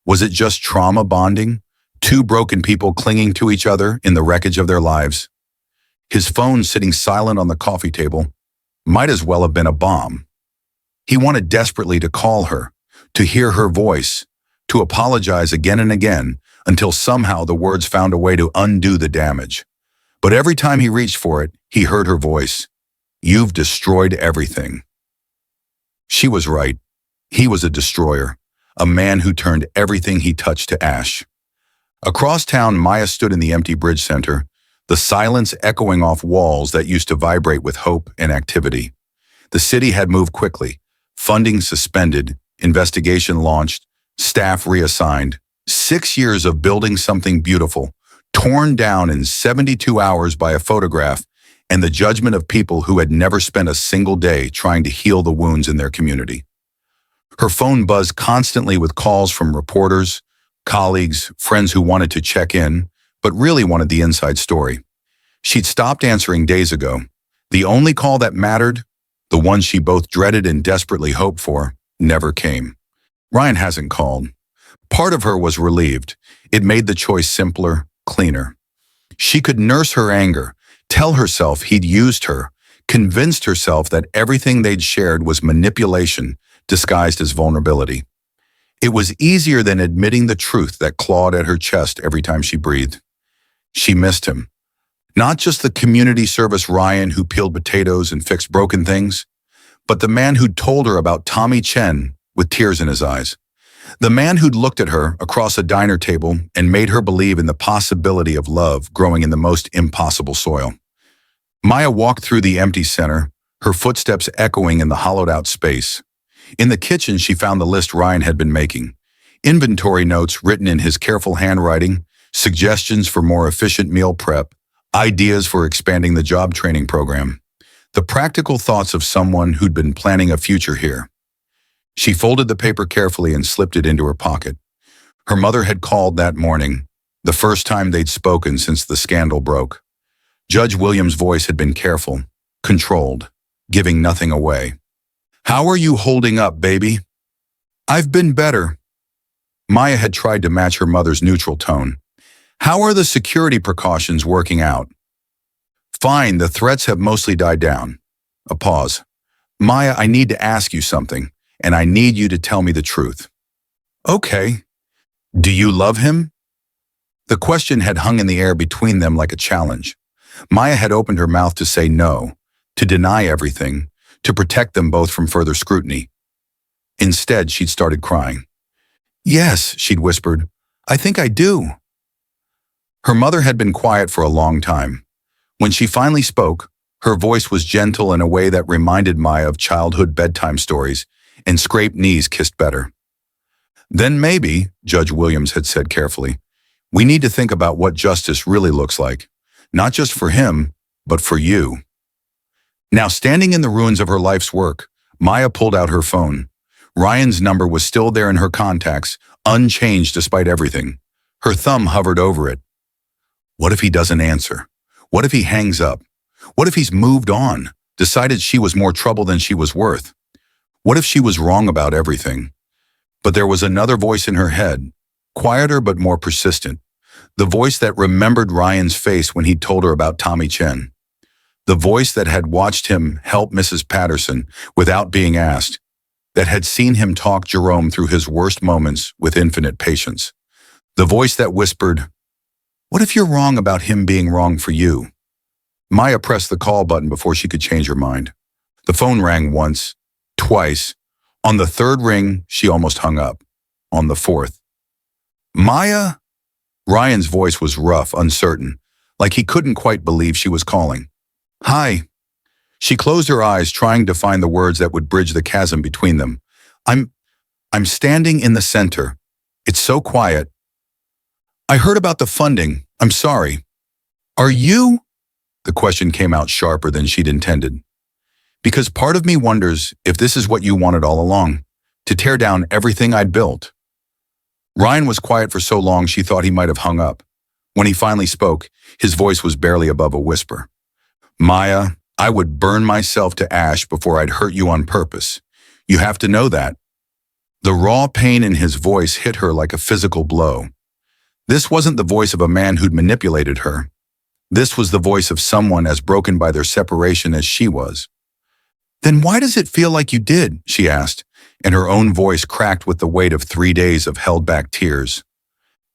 Was it just trauma bonding? Two broken people clinging to each other in the wreckage of their lives? His phone sitting silent on the coffee table might as well have been a bomb. He wanted desperately to call her, to hear her voice, to apologize again and again until somehow the words found a way to undo the damage. But every time he reached for it, he heard her voice. "You've destroyed everything." She was right. He was a destroyer, a man who turned everything he touched to ash. Across town, Maya stood in the empty bridge center, the silence echoing off walls that used to vibrate with hope and activity. The city had moved quickly, funding suspended, investigation launched, staff reassigned. 6 years of building something beautiful, torn down in 72 hours by a photograph, and the judgment of people who had never spent a single day trying to heal the wounds in their community. Her phone buzzed constantly with calls from reporters, colleagues, friends who wanted to check in, but really wanted the inside story. She'd stopped answering days ago. The only call that mattered, the one she both dreaded and desperately hoped for, never came. Ryan hasn't called. Part of her was relieved. It made the choice simpler, cleaner. She could nurse her anger, tell herself he'd used her, convinced herself that everything they'd shared was manipulation disguised as vulnerability. It was easier than admitting the truth that clawed at her chest every time she breathed. She missed him. Not just the community service Ryan who peeled potatoes and fixed broken things, but the man who'd told her about Tommy Chen with tears in his eyes. The man who'd looked at her across a diner table and made her believe in the possibility of love growing in the most impossible soil. Maya walked through the empty center, her footsteps echoing in the hollowed-out space. In the kitchen, she found the list Ryan had been making. Inventory notes written in his careful handwriting, suggestions for more efficient meal prep, ideas for expanding the job training program. The practical thoughts of someone who'd been planning a future here. She folded the paper carefully and slipped it into her pocket. Her mother had called that morning, the first time they'd spoken since the scandal broke. Judge Williams' voice had been careful, controlled, giving nothing away. "How are you holding up, baby?" "I've been better." Maya had tried to match her mother's neutral tone. "How are the security precautions working out?" "Fine, the threats have mostly died down." A pause. "Maya, I need to ask you something, and I need you to tell me the truth." "Okay. Do you love him?" The question had hung in the air between them like a challenge. Maya had opened her mouth to say no, to deny everything, to protect them both from further scrutiny. Instead, she'd started crying. "Yes," she'd whispered, "I think I do." Her mother had been quiet for a long time. When she finally spoke, her voice was gentle in a way that reminded Maya of childhood bedtime stories, and scraped knees kissed better. "Then maybe," Judge Williams had said carefully, "we need to think about what justice really looks like, not just for him, but for you." Now, standing in the ruins of her life's work, Maya pulled out her phone. Ryan's number was still there in her contacts, unchanged despite everything. Her thumb hovered over it. What if he doesn't answer? What if he hangs up? What if he's moved on, decided she was more trouble than she was worth? What if she was wrong about everything? But there was another voice in her head, quieter but more persistent. The voice that remembered Ryan's face when he told her about Tommy Chen. The voice that had watched him help Mrs. Patterson without being asked, that had seen him talk Jerome through his worst moments with infinite patience. The voice that whispered, "What if you're wrong about him being wrong for you?" Maya pressed the call button before she could change her mind. The phone rang once, twice. On the third ring, she almost hung up. On the fourth. "Maya?" Ryan's voice was rough, uncertain, like he couldn't quite believe she was calling. "Hi." She closed her eyes, trying to find the words that would bridge the chasm between them. I'm standing in the center. It's so quiet. I heard about the funding. I'm sorry. Are you?" The question came out sharper than she'd intended. "Because part of me wonders if this is what you wanted all along, to tear down everything I'd built." Ryan was quiet for so long she thought he might have hung up. When he finally spoke, his voice was barely above a whisper. "Maya, I would burn myself to ash before I'd hurt you on purpose. You have to know that." The raw pain in his voice hit her like a physical blow. This wasn't the voice of a man who'd manipulated her. This was the voice of someone as broken by their separation as she was. "Then why does it feel like you did?" she asked, and her own voice cracked with the weight of 3 days of held-back tears.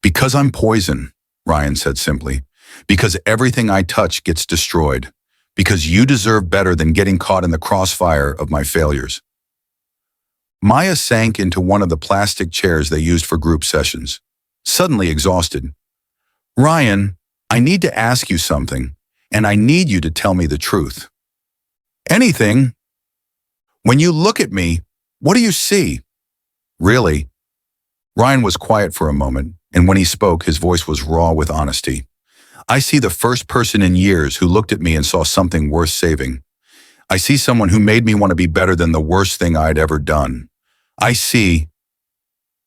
"Because I'm poison," Ryan said simply. "Because everything I touch gets destroyed. Because you deserve better than getting caught in the crossfire of my failures." Maya sank into one of the plastic chairs they used for group sessions, suddenly exhausted. "Ryan, I need to ask you something, and I need you to tell me the truth." "Anything? When you look at me, what do you see?" "Really?" Ryan was quiet for a moment, and when he spoke, his voice was raw with honesty. "I see the first person in years who looked at me and saw something worth saving. I see someone who made me want to be better than the worst thing I'd ever done. I see..."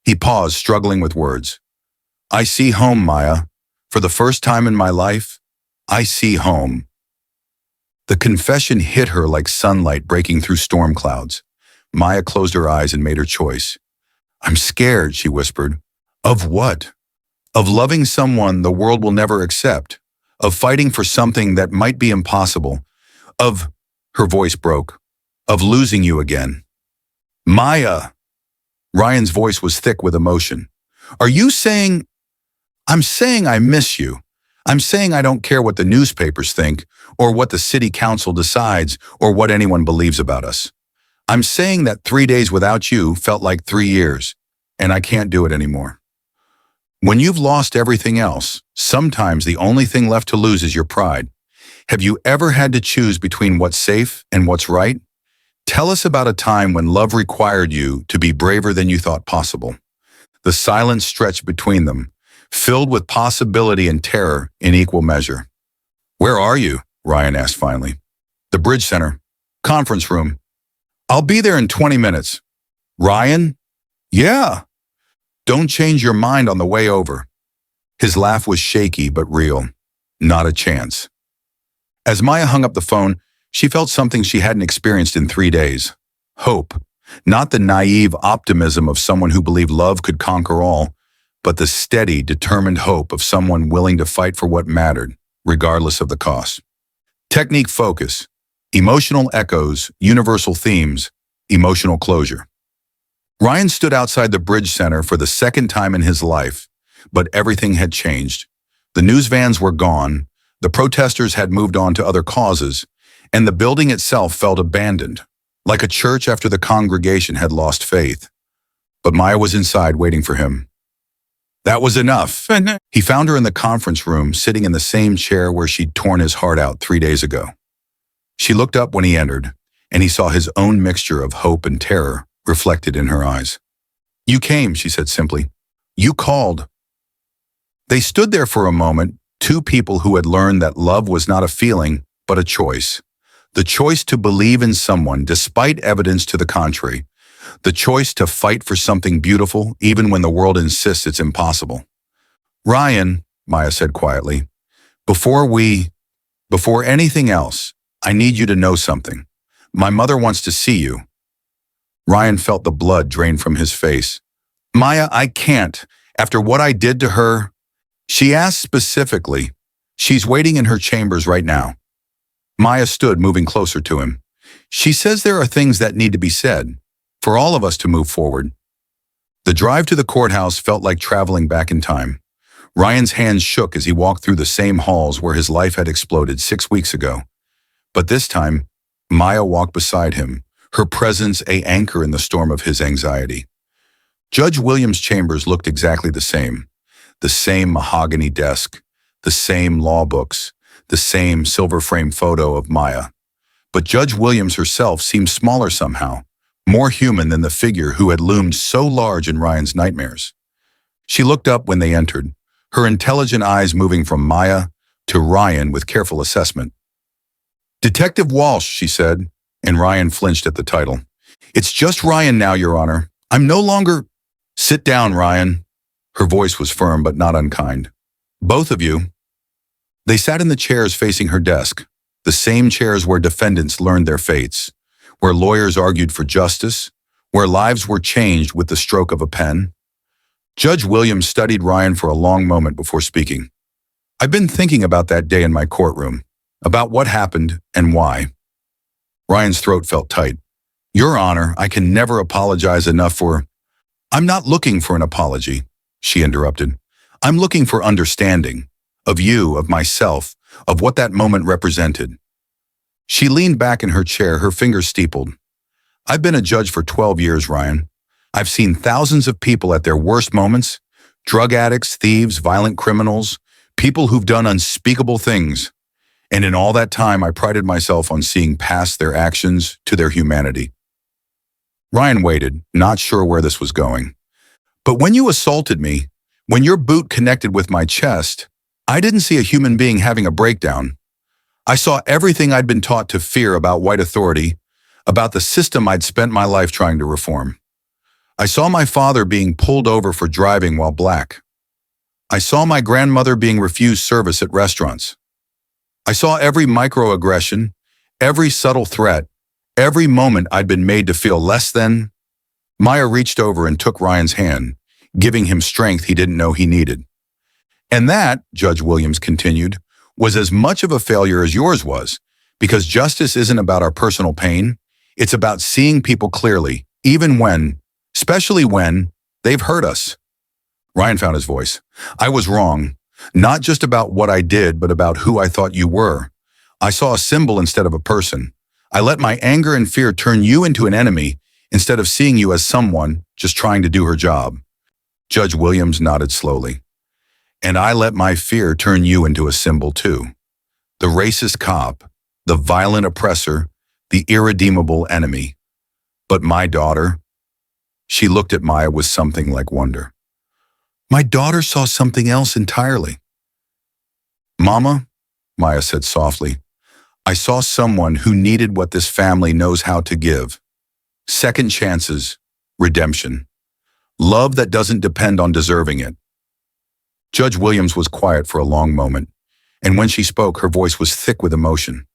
He paused, struggling with words. "I see home, Maya. For the first time in my life, I see home." The confession hit her like sunlight breaking through storm clouds. Maya closed her eyes and made her choice. "I'm scared," she whispered. "Of what?" "Of loving someone the world will never accept. Of fighting for something that might be impossible. Of..." Her voice broke. "Of losing you again." "Maya!" Ryan's voice was thick with emotion. "Are you saying..." "I'm saying I miss you. I'm saying I don't care what the newspapers think, or what the city council decides, or what anyone believes about us. I'm saying that 3 days without you felt like 3 years, and I can't do it anymore. When you've lost everything else, sometimes the only thing left to lose is your pride. Have you ever had to choose between what's safe and what's right? Tell us about a time when love required you to be braver than you thought possible." The silence stretched between them, filled with possibility and terror in equal measure. "Where are you?" Ryan asked finally. "The Bridge Center. Conference room. I'll be there in 20 minutes. "Ryan?" "Yeah." "Don't change your mind on the way over." His laugh was shaky but real. Not a chance. As Maya hung up the phone, she felt something she hadn't experienced in 3 days. Hope. Not the naive optimism of someone who believed love could conquer all, but the steady, determined hope of someone willing to fight for what mattered, regardless of the cost. Technique focus. Emotional echoes, universal themes, emotional closure. Ryan stood outside the Bridge Center for the second time in his life, but everything had changed. The news vans were gone, the protesters had moved on to other causes, and the building itself felt abandoned, like a church after the congregation had lost faith. But Maya was inside waiting for him. That was enough. He found her in the conference room, sitting in the same chair where she'd torn his heart out 3 days ago. She looked up when he entered, and he saw his own mixture of hope and terror reflected in her eyes. "You came," she said simply. "You called." They stood there for a moment, two people who had learned that love was not a feeling, but a choice. The choice to believe in someone despite evidence to the contrary. The choice to fight for something beautiful even when the world insists it's impossible. "Ryan," Maya said quietly, before anything else, I need you to know something. My mother wants to see you." Ryan felt the blood drain from his face. "Maya, I can't. After what I did to her, she asked specifically. She's waiting in her chambers right now. Maya stood, moving closer to him. She says there are things that need to be said, for all of us to move forward. The drive to the courthouse felt like traveling back in time. Ryan's hands shook as he walked through the same halls where his life had exploded 6 weeks ago. But this time, Maya walked beside him, her presence an anchor in the storm of his anxiety. Judge Williams' chambers looked exactly the same. The same mahogany desk, the same law books, the same silver-frame photo of Maya. But Judge Williams herself seemed smaller somehow, more human than the figure who had loomed so large in Ryan's nightmares. She looked up when they entered, her intelligent eyes moving from Maya to Ryan with careful assessment. "Detective Walsh," she said, and Ryan flinched at the title. "It's just Ryan now, Your Honor. I'm no longer—" "Sit down, Ryan." Her voice was firm but not unkind. "Both of you." They sat in the chairs facing her desk, the same chairs where defendants learned their fates, where lawyers argued for justice, where lives were changed with the stroke of a pen. Judge Williams studied Ryan for a long moment before speaking. "I've been thinking about that day in my courtroom, about what happened and why." Ryan's throat felt tight. "Your Honor, I can never apologize enough for—" "I'm not looking for an apology," she interrupted. "I'm looking for understanding, of you, of myself, of what that moment represented." She leaned back in her chair, her fingers steepled. "I've been a judge for 12 years, Ryan. I've seen thousands of people at their worst moments, drug addicts, thieves, violent criminals, people who've done unspeakable things. And in all that time, I prided myself on seeing past their actions to their humanity." Ryan waited, not sure where this was going. "But when you assaulted me, when your boot connected with my chest, I didn't see a human being having a breakdown. I saw everything I'd been taught to fear about white authority, about the system I'd spent my life trying to reform. I saw my father being pulled over for driving while black. I saw my grandmother being refused service at restaurants. I saw every microaggression, every subtle threat, every moment I'd been made to feel less than." Maya reached over and took Ryan's hand, giving him strength he didn't know he needed. "And that," Judge Williams continued, "was as much of a failure as yours was, because justice isn't about our personal pain. It's about seeing people clearly, even when, especially when, they've hurt us." Ryan found his voice. "I was wrong, not just about what I did, but about who I thought you were. I saw a symbol instead of a person. I let my anger and fear turn you into an enemy instead of seeing you as someone just trying to do her job." Judge Williams nodded slowly. "And I let my fear turn you into a symbol too. The racist cop, the violent oppressor, the irredeemable enemy. But my daughter—" She looked at Maya with something like wonder. "My daughter saw something else entirely." "Mama," Maya said softly, "I saw someone who needed what this family knows how to give. Second chances, redemption. Love that doesn't depend on deserving it." Judge Williams was quiet for a long moment, and when she spoke, her voice was thick with emotion.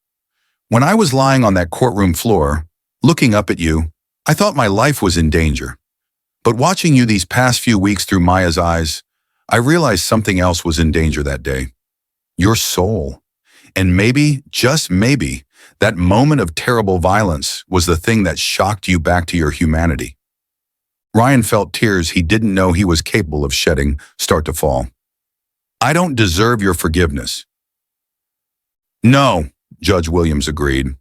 "When I was lying on that courtroom floor, looking up at you, I thought my life was in danger. But watching you these past few weeks through Maya's eyes, I realized something else was in danger that day. Your soul. And maybe, just maybe, that moment of terrible violence was the thing that shocked you back to your humanity." Ryan felt tears he didn't know he was capable of shedding start to fall. "I don't deserve your forgiveness." "No," Judge Williams agreed.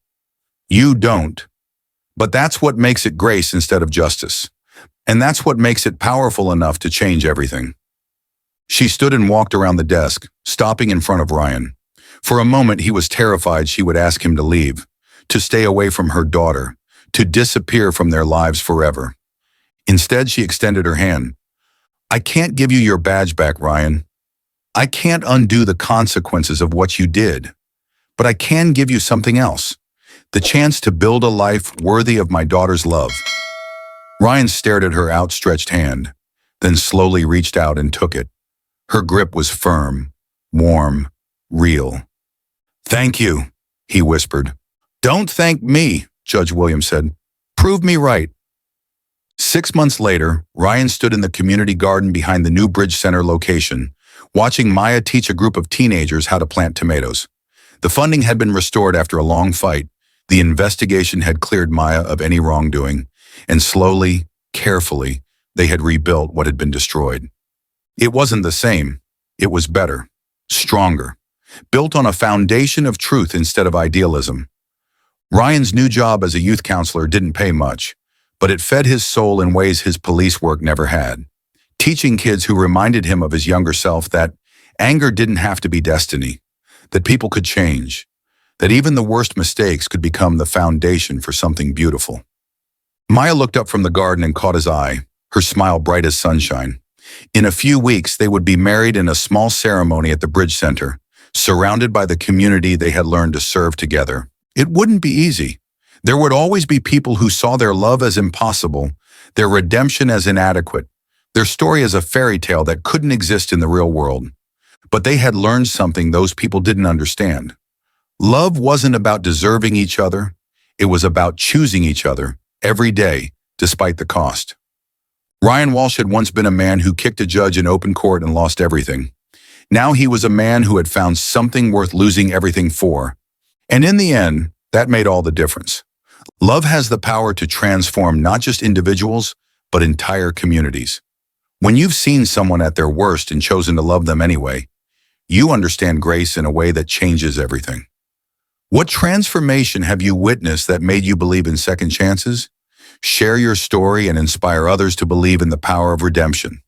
"You don't. But that's what makes it grace instead of justice. And that's what makes it powerful enough to change everything." She stood and walked around the desk, stopping in front of Ryan. For a moment, he was terrified she would ask him to leave, to stay away from her daughter, to disappear from their lives forever. Instead, she extended her hand. "I can't give you your badge back, Ryan. I can't undo the consequences of what you did. But I can give you something else. The chance to build a life worthy of my daughter's love." Ryan stared at her outstretched hand, then slowly reached out and took it. Her grip was firm, warm, real. "Thank you," he whispered. "Don't thank me," Judge Williams said. "Prove me right." 6 months later, Ryan stood in the community garden behind the new Bridge Center location, watching Maya teach a group of teenagers how to plant tomatoes. The funding had been restored after a long fight. The investigation had cleared Maya of any wrongdoing, and slowly, carefully, they had rebuilt what had been destroyed. It wasn't the same. It was better, stronger, built on a foundation of truth instead of idealism. Ryan's new job as a youth counselor didn't pay much, but it fed his soul in ways his police work never had, teaching kids who reminded him of his younger self that anger didn't have to be destiny, that people could change, that even the worst mistakes could become the foundation for something beautiful. Maya looked up from the garden and caught his eye, her smile bright as sunshine. In a few weeks, they would be married in a small ceremony at the Bridge Center, surrounded by the community they had learned to serve together. It wouldn't be easy. There would always be people who saw their love as impossible, their redemption as inadequate, their story as a fairy tale that couldn't exist in the real world. But they had learned something those people didn't understand. Love wasn't about deserving each other. It was about choosing each other every day, despite the cost. Ryan Walsh had once been a man who kicked a judge in open court and lost everything. Now he was a man who had found something worth losing everything for. And in the end, that made all the difference. Love has the power to transform not just individuals, but entire communities. When you've seen someone at their worst and chosen to love them anyway, you understand grace in a way that changes everything. What transformation have you witnessed that made you believe in second chances? Share your story and inspire others to believe in the power of redemption.